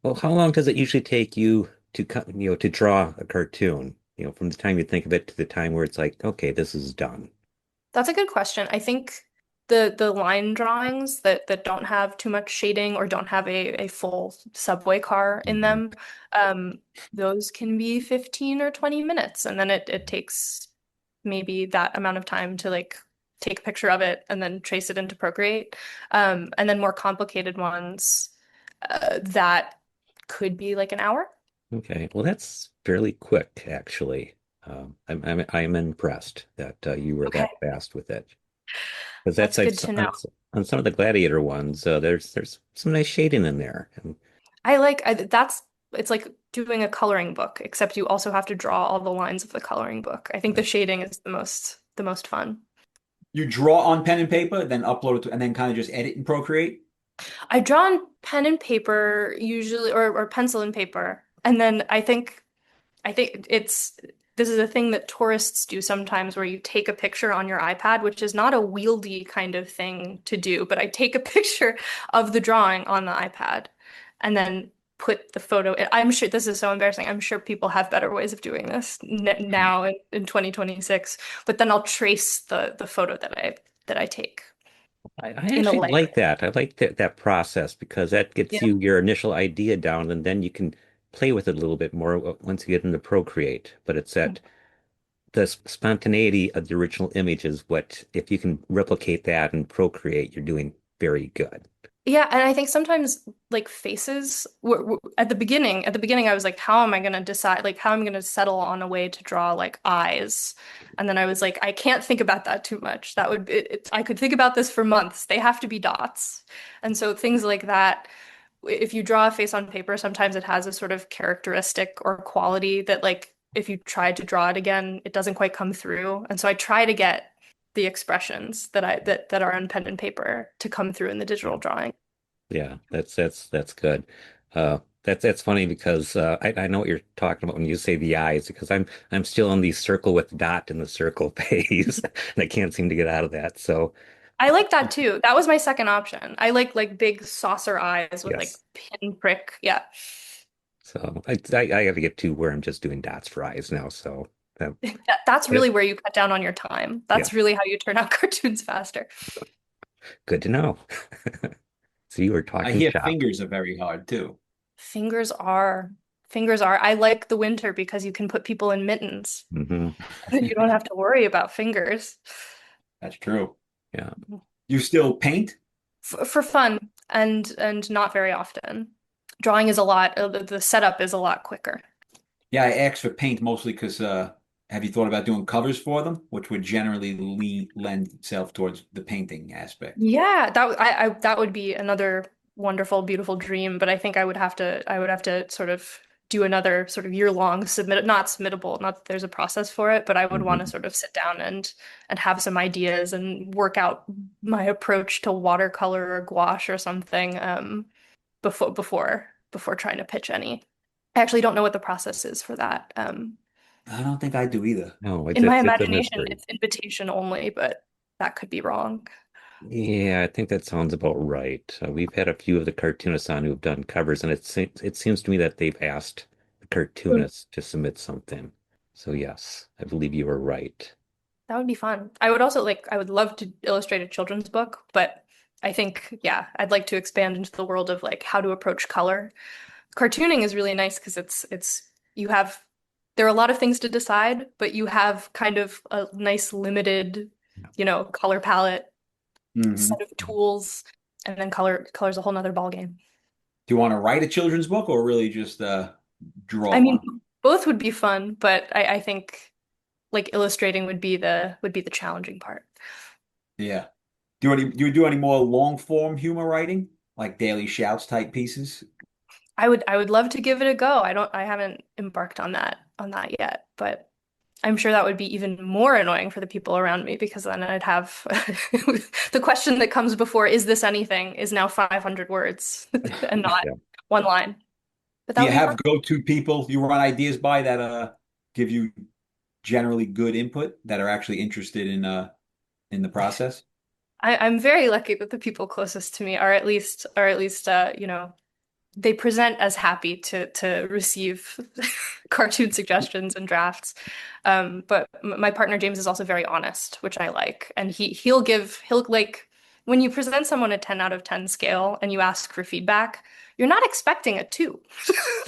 Well, how long does it usually take you to to draw a cartoon? From the time you think of it to the time where it's like, okay, this is done. That's a good question. I think the line drawings that don't have too much shading or don't have a full subway car in Mhm. them, um, those can be 15 or 20 minutes. And then it takes maybe that amount of time to like take a picture of it and then trace it into Procreate. And then more complicated ones that could be like an hour. Okay, well, that's fairly quick, actually. I'm impressed that you were Okay, that fast with it. Because that's good to know. on some of the Gladiator ones, there's some nice shading in there. And That's it's like doing a coloring book, except you also have to draw all the lines of the coloring book. I think the shading is the most fun. You draw on pen and paper, then upload it to, and then kind of just edit and Procreate. I draw on pen and paper usually, or pencil and paper, and then I think this is a thing that tourists do sometimes where you take a picture on your iPad, which is not a wieldy kind of thing to do, but I take a picture of the drawing on the iPad and then put the photo. I'm sure this is so embarrassing. I'm sure people have better ways of doing this now in 2026, but then I'll trace the photo that I take I in a actually layer. like that. I like that process because that gets Yeah. you your initial idea down, and then you can play with it a little bit more once you get into Procreate. But it's that the spontaneity of the original image is what, if you can replicate that and Procreate, you're doing very good. Yeah, and I think sometimes like faces at the beginning I was like, how am I gonna decide like how I'm gonna settle on a way to draw like eyes? And then I was like, I can't think about that too much. I could think about this for months. They have to be dots. And so things like that, if you draw a face on paper, sometimes it has a sort of characteristic or quality that like if you try to draw it again, it doesn't quite come through. And so I try to get the expressions that are on pen and paper to come through in the Yeah. digital drawing. Yeah, that's good. That's funny because I know what you're talking about when you say the eyes because I'm still on the circle with dot in the circle phase and I can't seem to get out of that. So I like that too. That was my second option. I like big saucer eyes with like yes, pinprick. Yeah. so I got to get to where I'm just doing dots for eyes now. So That's but really where you cut down on your time. yeah, That's really how you turn out cartoons faster. good to know. So you were I talking hear shop. fingers are very hard too. Fingers are fingers are. I like the winter because you can put people in mittens. Hmm. You don't have to worry about fingers. That's true. Yeah. You still paint? For fun and not very often. Drawing is a lot, the setup is a lot quicker. Yeah, I asked for paint mostly because have you thought about doing covers for them, which would generally lend itself towards the painting aspect? Yeah, that would be another wonderful, beautiful dream, but I think I would have to sort of do another sort of year-long not submittable, not that there's a process for it, but I would want to Hmm. sort of sit down and have some ideas and work out my approach to watercolor or gouache or something before trying to pitch any. I actually don't know what the process is for that. I don't think I do either. No, In my it's a imagination, mystery. it's invitation only, but that could be wrong. Yeah, I think that sounds about right. We've had a few of the cartoonists on who've done covers, and it seems to me that they've asked the cartoonists to submit something. So yes, I believe you are right. That would be fun. I would love to illustrate a children's book, but I think, yeah, I'd like to expand into the world of like how to approach color. Cartooning is really nice because you have there are a lot of things to decide, but you have kind of a nice limited, color palette, Hmm. set of tools, and then color's a whole nother ball game. Do you want to write a children's book or really just I draw mean, one? both would be fun, but I think like illustrating would be the challenging part. Yeah. Do you do any more long form humor writing, like Daily Shouts type pieces? I would love to give it a go. I haven't embarked on that yet, but I'm sure that would be even more annoying for the people around me because then I'd have the question that comes before, is this anything, is now 500 words and not Yeah. one line. But Do that you would be fun. have go-to people you run ideas by that give you generally good input that are actually interested in the process? I'm very lucky that the people closest to me are at least they present as happy to receive cartoon suggestions and drafts. But my partner James is also very honest, which I like. And he'll like when you present someone a 10 out of 10 scale and you ask for feedback, you're not expecting a two.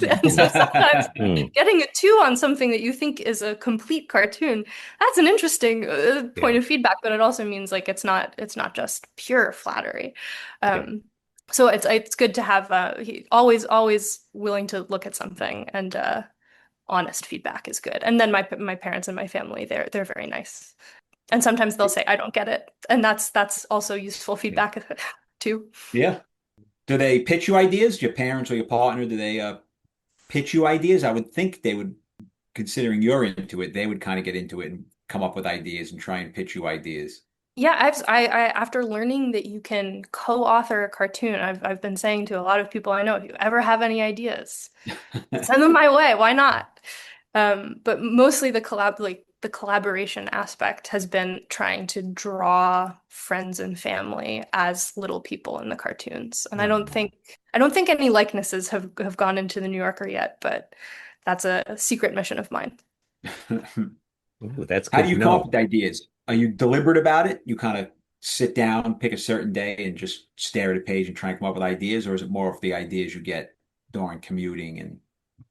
And so sometimes Hmm. getting a two on something that you think is a complete cartoon, that's an interesting point Yeah. of feedback, but it also means like it's not just pure flattery. Yeah. Um, so it's good to have always willing to look at something and honest feedback is good. And then my parents and my family they're very nice. And sometimes they'll say I don't get it, and that's also useful Yeah. feedback too. Yeah. Do they pitch you ideas? Your parents or your partner, do they pitch you ideas? I would think they would, considering you're into it, they would kind of get into it and come up with ideas and try and pitch you ideas. Yeah, I after learning that you can co-author a cartoon, I've been saying to a lot of people I know, if you ever have any ideas, send them my way. Why not? But mostly the collaboration aspect has been trying to draw friends and family as little people in the cartoons. And Oh. I don't think any likenesses have gone into the New Yorker yet, but that's a secret mission of mine. Ooh, that's How do good to you come up know. with ideas? Are you deliberate about it? You kind of sit down, pick a certain day, and just stare at a page and try and come up with ideas, or is it more of the ideas you get during commuting and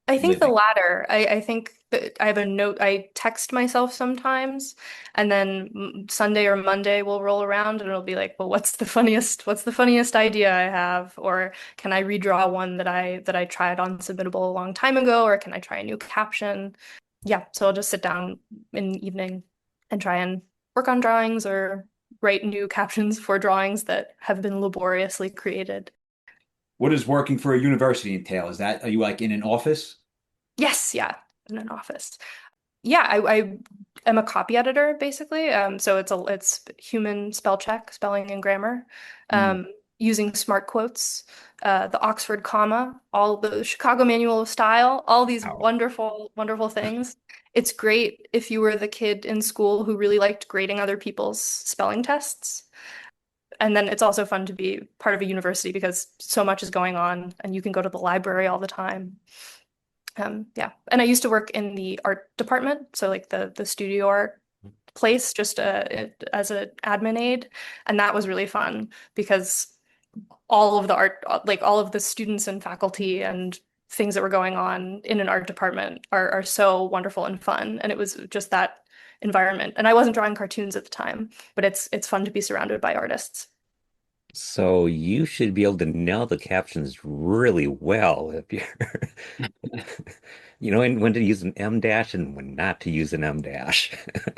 I think the living? latter. I think that I have a note. I text myself sometimes, and then Sunday or Monday will roll around, and it'll be like, "Well, what's the funniest idea I have?" Or can I redraw one that I tried on Submittable a long time ago? Or can I try a new caption? Yeah, so I'll just sit down in the evening and try and work on drawings or write new captions for drawings that have been laboriously created. What does working for a university entail? Are you like in an office? Yes, yeah, in an office. Yeah, I am a copy editor basically. So it's human spell check, spelling and grammar, Mm. um, using smart quotes, the Oxford comma, all the Chicago Manual of Style, all these Wow. wonderful things. It's great if you were the kid in school who really liked grading other people's spelling tests. And then it's also fun to be part of a university because so much is going on and you can go to the library all the time. Yeah, and I used to work in the art department, so like the studio art place, just as an admin aide, and that was really fun because all of the art, like all of the students and faculty and things that were going on in an art department are so wonderful and fun, and it was just that environment. And I wasn't drawing cartoons at the time, but it's fun to be surrounded by artists. So you should be able to nail the captions really well if you're, and when to use an M dash and when not to use an M dash.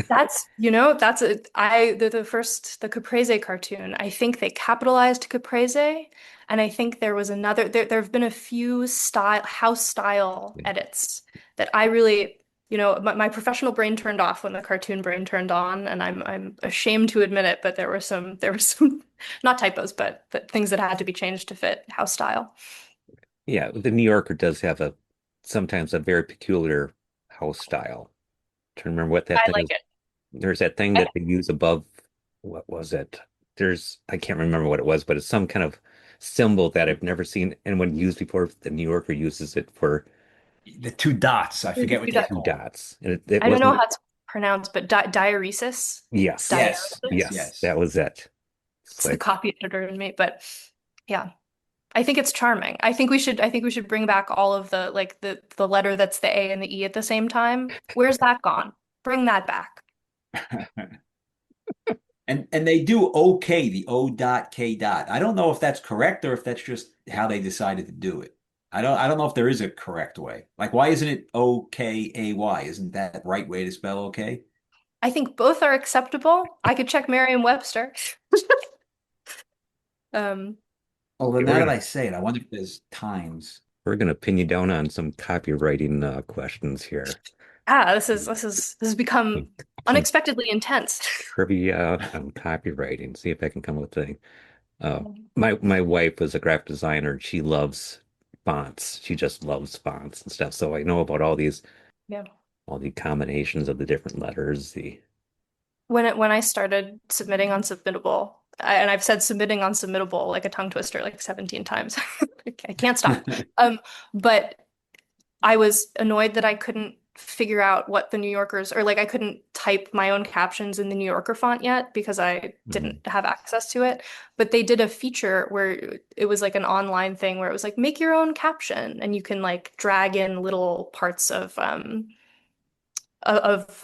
That's the first, the Caprese cartoon. I think they capitalized Caprese, and I think there was there have been a few house style edits that I really, my professional brain turned off when the cartoon brain turned on, and I'm ashamed to admit it, but there were some, not typos, but things that had to be changed to fit house style. Yeah, the New Yorker does have a sometimes a very peculiar house style. Trying to remember what that I thing like is. it. There's that thing that they use above. What was it? I can't remember what it was, but it's some kind of symbol that I've never seen anyone use before. The New Yorker uses it for The two dots, I forget what they're two called. dots. And it I don't know wasn't, how it's pronounced, but diaresis, yes, Yes, yes, diaresis. yes, yes. that was it. It's It's the like copy editor in me, but yeah. I think it's charming. I think we should bring back all of the like the letter that's the A and the E at the same time. Where's that gone? Bring that back. And they do OK, the O dot K dot. I don't know if that's correct or if that's just how they decided to do it. I don't know if there is a correct way. Like why isn't it OKAY? Isn't that the right way to spell OK? I think both are acceptable. I could check Merriam-Webster. Um, Although okay, we're now that gonna I say it, I wonder if there's times. we're gonna pin you down on some copywriting questions here. this has become Some unexpectedly intense. trivia on copywriting. See if I can come up with a thing. My wife was a graphic designer and she loves fonts. She just loves fonts and stuff. So I know about Yeah. all the combinations of the different letters. The When I started submitting on Submittable, and I've said submitting on Submittable like a tongue twister like 17 times. I can't stop. But I was annoyed that I couldn't figure out what the New Yorkers, or like I couldn't type my own captions in the New Yorker font yet because I Mhm. didn't have access to it. But they did a feature where it was like an online thing where it was like make your own caption and you can like drag in little parts of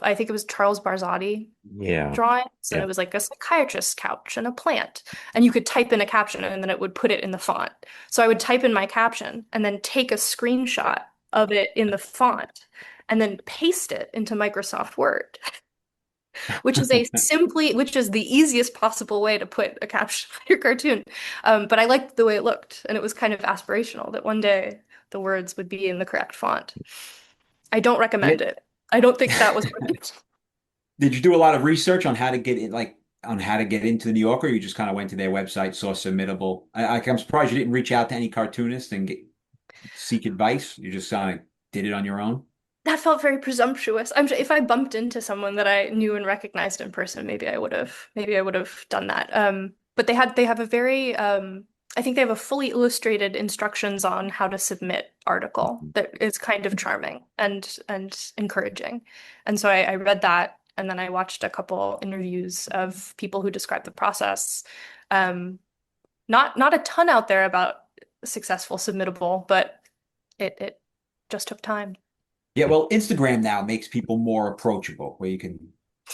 I think it was Charles Barzotti Yeah, drawings, and yeah. it was like a psychiatrist's couch and a plant. And you could type in a caption and then it would put it in the font. So I would type in my caption and then take a screenshot of it in the font and then paste it into Microsoft Word, which is the easiest possible way to put a caption on your cartoon. But I liked the way it looked, and it was kind of aspirational that one day the words would be in the correct font. I don't Yeah. recommend it. I don't think that was worth it. Did you do a lot of research on how to get in, like on how to get into the New Yorker? Or you just kind of went to their website, saw Submittable. I'm surprised you didn't reach out to any cartoonists and seek advice. You just kind of did it on your own. That felt very presumptuous. If I bumped into someone that I knew and recognized in person, maybe I would have done that. But they have a very I think they have a fully illustrated instructions on how to submit article that is kind of charming and encouraging. And so I read that and then I watched a couple interviews of people who describe the process. Um, not a ton out there about successful submittable, but it just took time. Yeah, well, Instagram now makes people more approachable, where you can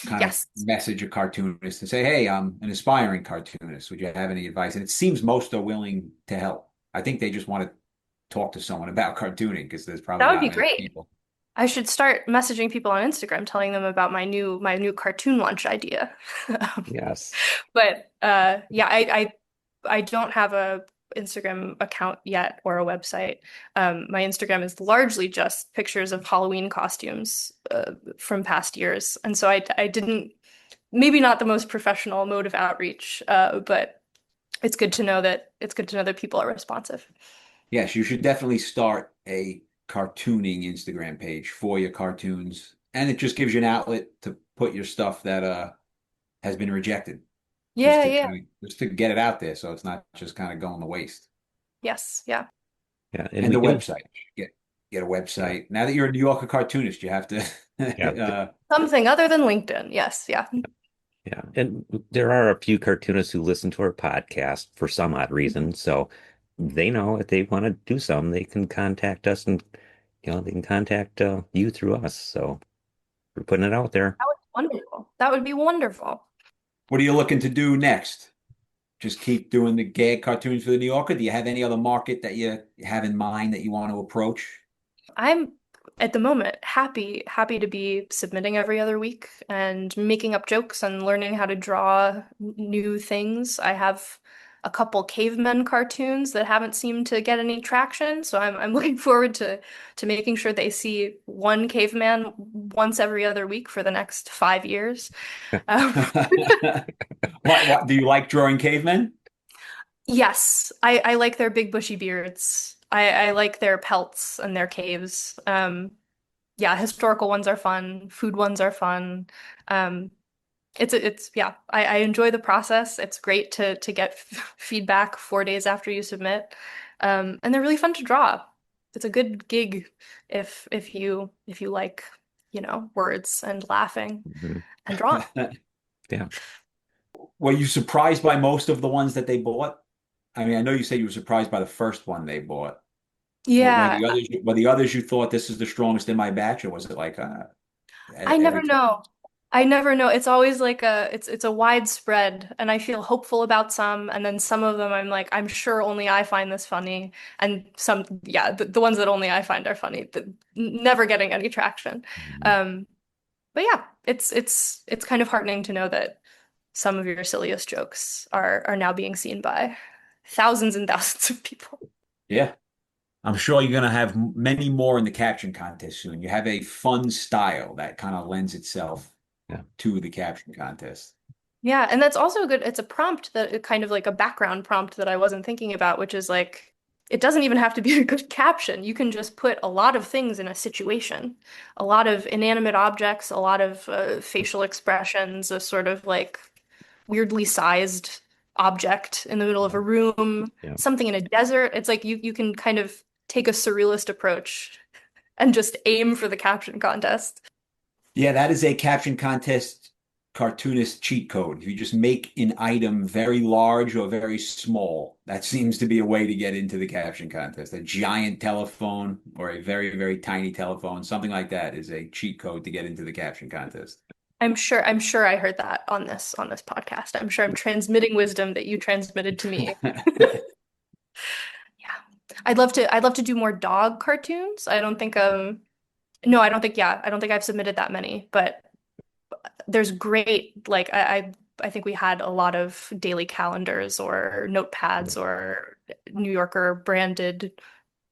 kind of Yes. message a cartoonist and say, "Hey, I'm an aspiring cartoonist. Would you have any advice?" And it seems most are willing to help. I think they just want to talk to someone about cartooning because there's probably That would not be many great. people. I should start messaging people on Instagram, telling them about my new cartoon lunch idea. Yes. But yeah, I don't have a Instagram account yet or a website. My Instagram is largely just pictures of Halloween costumes from past years, and so I didn't maybe not the most professional mode of outreach, but it's good to know that people are responsive. Yes, you should definitely start a cartooning Instagram page for your cartoons, and it just gives you an outlet to put your stuff that has been rejected, Yeah, yeah, just to get it out there, so it's not just kind of going to waste. yes, yeah. Yeah, and And we the do. website, get a Yeah, website. Now that you're a New Yorker cartoonist, you have to. yeah, Something other than LinkedIn. Yes, yeah. yeah. And there are a few cartoonists who listen to our podcast for some odd reason, so they know if they want to do some, they can contact us, and they can contact you through us. So we're putting it out there. That would be wonderful. That would be wonderful. What are you looking to do next? Just keep doing the gag cartoons for the New Yorker? Do you have any other market that you have in mind that you want to approach? I'm at the moment happy to be submitting every other week and making up jokes and learning how to draw new things. I have a couple cavemen cartoons that haven't seemed to get any traction, so I'm looking forward to making sure they see one caveman once every other week for the next 5 years. Um, What do you like drawing cavemen? Yes, I like their big bushy beards. I like their pelts and their caves. Yeah, historical ones are fun. Food ones are fun. Um, it's yeah. I enjoy the process. It's great to get feedback 4 days after you submit, and they're really fun to draw. It's a good gig if you like words and laughing Mhm. and drawing. Yeah. Were you surprised by most of the ones that they bought? I mean, I know you said you were surprised by the first one they bought. Yeah, Were the others you thought this is the strongest in my batch, or was it like I every never time? know. I never know. It's always like it's a widespread, and I feel hopeful about some, and then some of them I'm like, I'm sure only I find this funny, and some, yeah, the ones that only I find are funny, never getting any traction. Mhm. Um, but yeah, it's kind of heartening to know that some of your silliest jokes are now being seen by thousands and thousands of people. Yeah. I'm sure you're going to have many more in the caption contest soon. You have a fun style that kind of lends itself Yeah. to the caption contest. Yeah, and that's also good. It's a prompt that kind of like a background prompt that I wasn't thinking about, which is like it doesn't even have to be a good caption. You can just put a lot of things in a situation, a lot of inanimate objects, a lot of facial expressions, a sort of like weirdly sized object in the middle of a room, Yeah. something in a desert. It's like you can kind of take a surrealist approach and just aim for the caption contest. Yeah, that is a caption contest cartoonist cheat code. If you just make an item very large or very small, that seems to be a way to get into the caption contest. A giant telephone or a very, very tiny telephone, something like that is a cheat code to get into the caption contest. I'm sure I heard that on this podcast. I'm sure I'm transmitting wisdom that you transmitted to me. Yeah. I'd love to do more dog cartoons. I don't think no, I don't think yeah, I don't think I've submitted that many, but there's great like I think we had a lot of daily calendars or notepads or New Yorker branded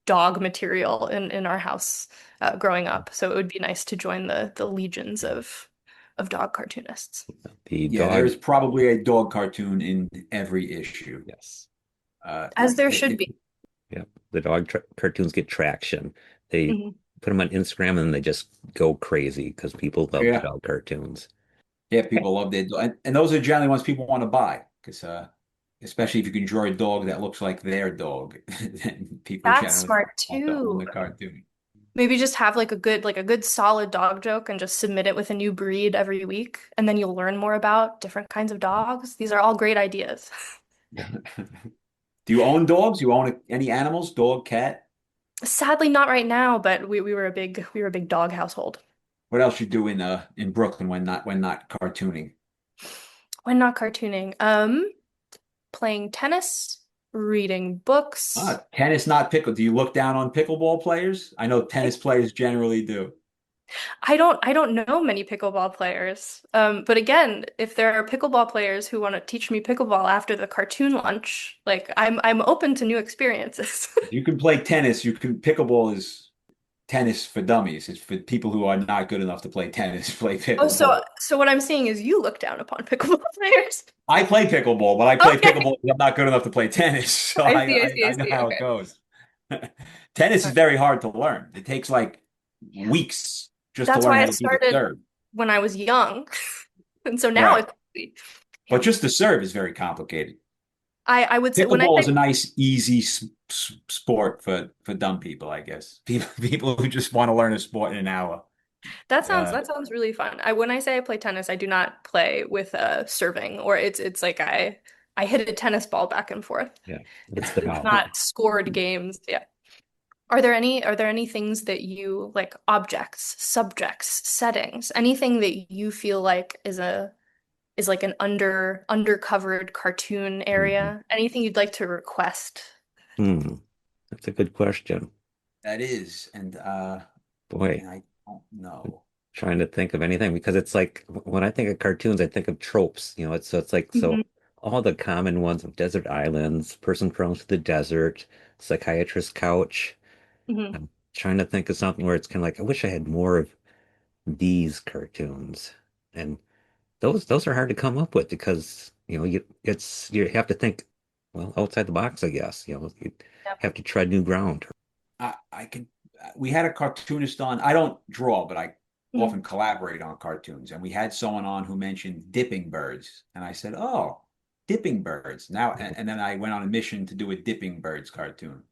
dog material in our house growing up. So it would be nice to join the legions of dog cartoonists. The Yeah, there dog, is probably a dog cartoon in every issue. yes. Uh, As there it, should it, be. Yeah. The dog tra cartoons get traction. They Mhm. put them on Instagram and they just go crazy because people love the yeah, dog cartoons. yeah, people love their dog, and those are generally ones people want to buy because, especially if you can draw a dog that looks like their dog, then people That's generally smart want to own too. the cartoon. Maybe just have like a good solid dog joke and just submit it with a new breed every week, and then you'll learn more about different kinds of dogs. These are all great ideas. Do you own dogs? You own any animals? Dog, cat? Sadly, not right now, but we were a big dog household. What else you do in Brooklyn when not cartooning? When not cartooning, playing tennis, reading books. Tennis, not pickle. Do you look down on pickleball players? I know tennis players generally do. I don't know many pickleball players. But again, if there are pickleball players who want to teach me pickleball after the cartoon lunch, like I'm open to new experiences. You can play tennis. You can pickleball is tennis for dummies. It's for people who are not good enough to play tennis, play Oh, so pickleball. so what I'm seeing is you look down upon pickleball players. I play pickleball, but I play Okay. pickleball because I'm not good enough to play tennis. So I see, I see, I I know see. how it Okay. goes. Tennis is very hard to learn. It takes like Yeah. weeks just to That's learn why how I to do the started serve. when I was young. And so now Right. it's easy. But Yeah. just the serve is very complicated. I would say when I Pickleball is say a nice, easy sport for dumb people, I guess. People who just want to learn a sport in an hour. Uh, that sounds really fun. I when I say I play tennis, I do not play with serving or it's like I hit a tennis ball back and forth. Yeah. It's It's development. not scored games. Yeah. Are there any things that you like objects, subjects, settings, anything that you feel like is like an undercovered cartoon Mhm. area? Anything you'd like to request? Hmm. That's a good question. that is, Boy, and I don't know. trying to think of anything because it's like when I think of cartoons, I think of tropes. It's like Mhm, so all the common ones of desert islands, person crawls to the desert, psychiatrist couch. mhm. I'm trying to think of something where it's kind of like I wish I had more of these cartoons. And those are hard to come up with because you have to think well outside the box, I guess. You Yep. have to tread new ground. I can. We had a cartoonist on. I don't draw, but I Mhm. often collaborate on cartoons. And we had someone on who mentioned dipping birds, and I said, "Oh, dipping birds." Now, and then I went on a mission to do a dipping birds cartoon.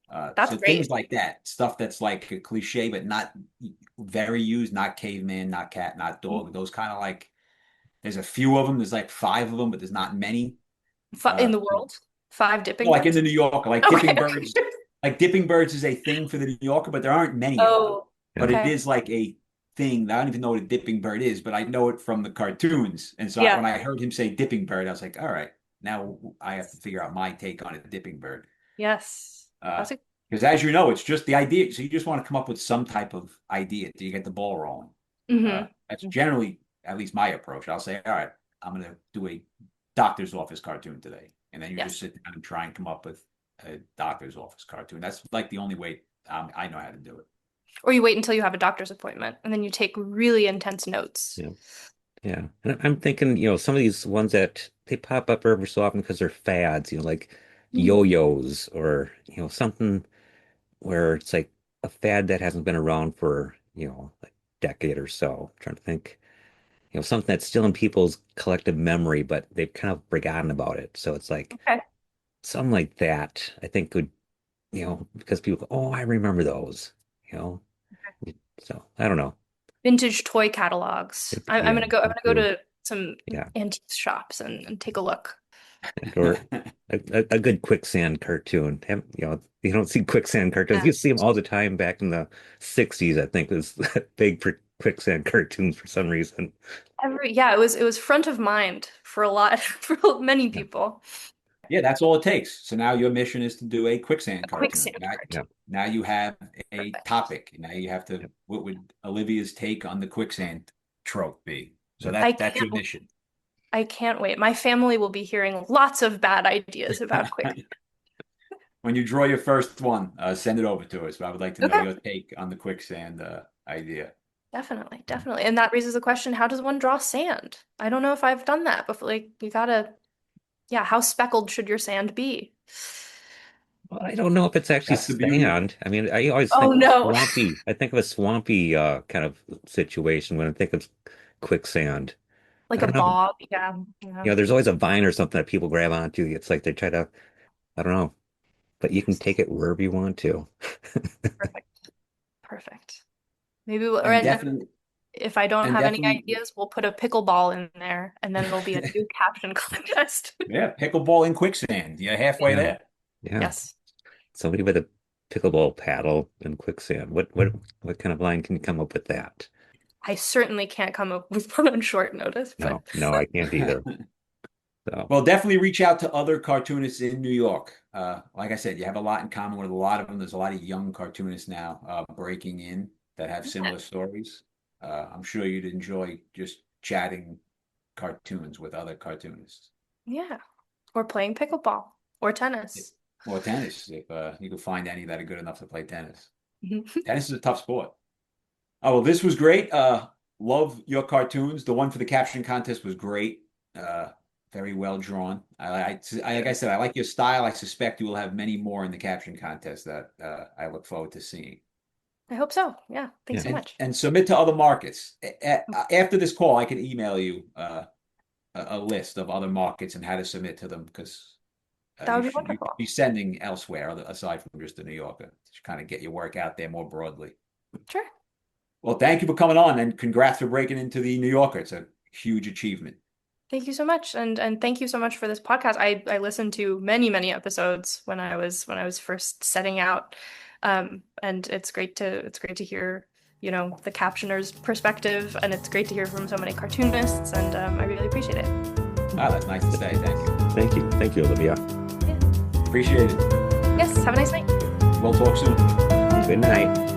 That's So things great. like that, stuff that's like a cliche, but not very used, not caveman, not cat, not dog. Those kind of like There's a few of them. There's like 5 of them, but there's not many. In the world, 5 dipping Like in birds? the New Yorker, like Okay, dipping okay. birds. Like dipping birds is a thing for the New Yorker, but there aren't many of them. Oh, Yeah. But it okay. is like a thing. I don't even know what a dipping bird is, but I know it from the cartoons. And so Yeah. when I heard him say dipping bird, I was like, all right, now I have to figure out my take on a dipping bird. Yes. Uh, That's a because as you know, it's just the idea. So you just want to come up with some type of idea till you get the ball rolling. hmm That's generally at least my approach. I'll say, all right, I'm going to do a doctor's office cartoon today. And then you just Yes. sit down and try and come up with a doctor's office cartoon. That's like the only way I know how to do it. Or you wait until you have a doctor's appointment and then you take really intense notes. Yeah. Yeah. And I'm thinking, some of these ones that they pop up every so often because they're fads, like Mhm. yo-yos or, something where it's like a fad that hasn't been around for, like a decade or so. I'm trying to think, something that's still in people's collective memory, but they've kind of forgotten about it. So it's like Okay. something like that, I think would, because people go, oh, I remember those, you know. So I don't know. Vintage toy catalogs. I'm Yeah, gonna go. I'm that gonna go too. to some Yeah. antique shops and take a look. Or a good quicksand cartoon. You don't see quicksand cartoons. Yeah. You see them all the time back in the 60s, I think was big for quicksand cartoons for some reason. Yeah, it was front of mind for a lot for many Yeah. people. Yeah, that's all it takes. So now your mission is to do a quicksand A cartoon. quicksand Yeah. cartoon. Now you have a Perfect. topic. Now you have to, what would Olivia's take on the quicksand trope be? So Yeah. I that's your can't mission. I can't wait. My family will be hearing lots of bad ideas about quick. When you draw your first one, send it over to us. I would like to know Okay. your take on the quicksand idea. Definitely, definitely. And that raises the question, how does one draw sand? I don't know if I've done that before. Like, you gotta, yeah, how speckled should your sand be? Well, I don't know if it's actually That's the beauty. sand. I mean, I always Oh think no. swampy. I think of a swampy kind of situation when I think of quicksand. I Like a don't know. bog. Yeah. Yeah. There's always a vine or something that people grab onto. It's like they try to, I don't know, but you can take it wherever you want to. Perfect. Perfect. Maybe we'll, or And and definitely, if I don't and have any definitely, ideas, we'll put a pickleball in there and then it'll be a new caption contest. yeah, pickleball in quicksand. You're halfway Yeah. there. Yeah. Yes. Somebody with a pickleball paddle and quicksand. What kind of line can you come up with that? I certainly can't come up with one on short notice, but No, no, I can't either. So Well, definitely reach out to other cartoonists in New York. Like I said, you have a lot in common with a lot of them. There's a lot of young cartoonists now breaking in that have similar stories. I'm sure you'd enjoy just chatting cartoons with other cartoonists yeah. Or playing pickleball or tennis. or tennis if you can find any that are good enough to play tennis. Mhm. Tennis is a tough sport. Oh, well, this was great. Love your cartoons. The one for the caption contest was great. Uh, Very well drawn. Like I said, I like your style. I suspect you will have many more in the caption contest that I look forward to seeing. I hope so. Yeah. Thanks yeah, so much. And submit to other markets. After this call, I can email you a list of other markets and how to submit to them because That would be you could wonderful. be sending elsewhere aside from just the New Yorker to kind of get your work out there more broadly. Sure. Well, thank you for coming on and congrats for breaking into the New Yorker. It's a huge achievement. Thank you so much. And thank you so much for this podcast. I listened to many, many episodes when I was first setting out. And it's great to hear, the captioner's perspective, and it's great to hear from so many cartoonists, and I really appreciate it. Ah, that's nice to say. Thank you. thank you, Olivia. Yeah. Appreciate it. Yes, have a nice night. We'll talk soon. Good night.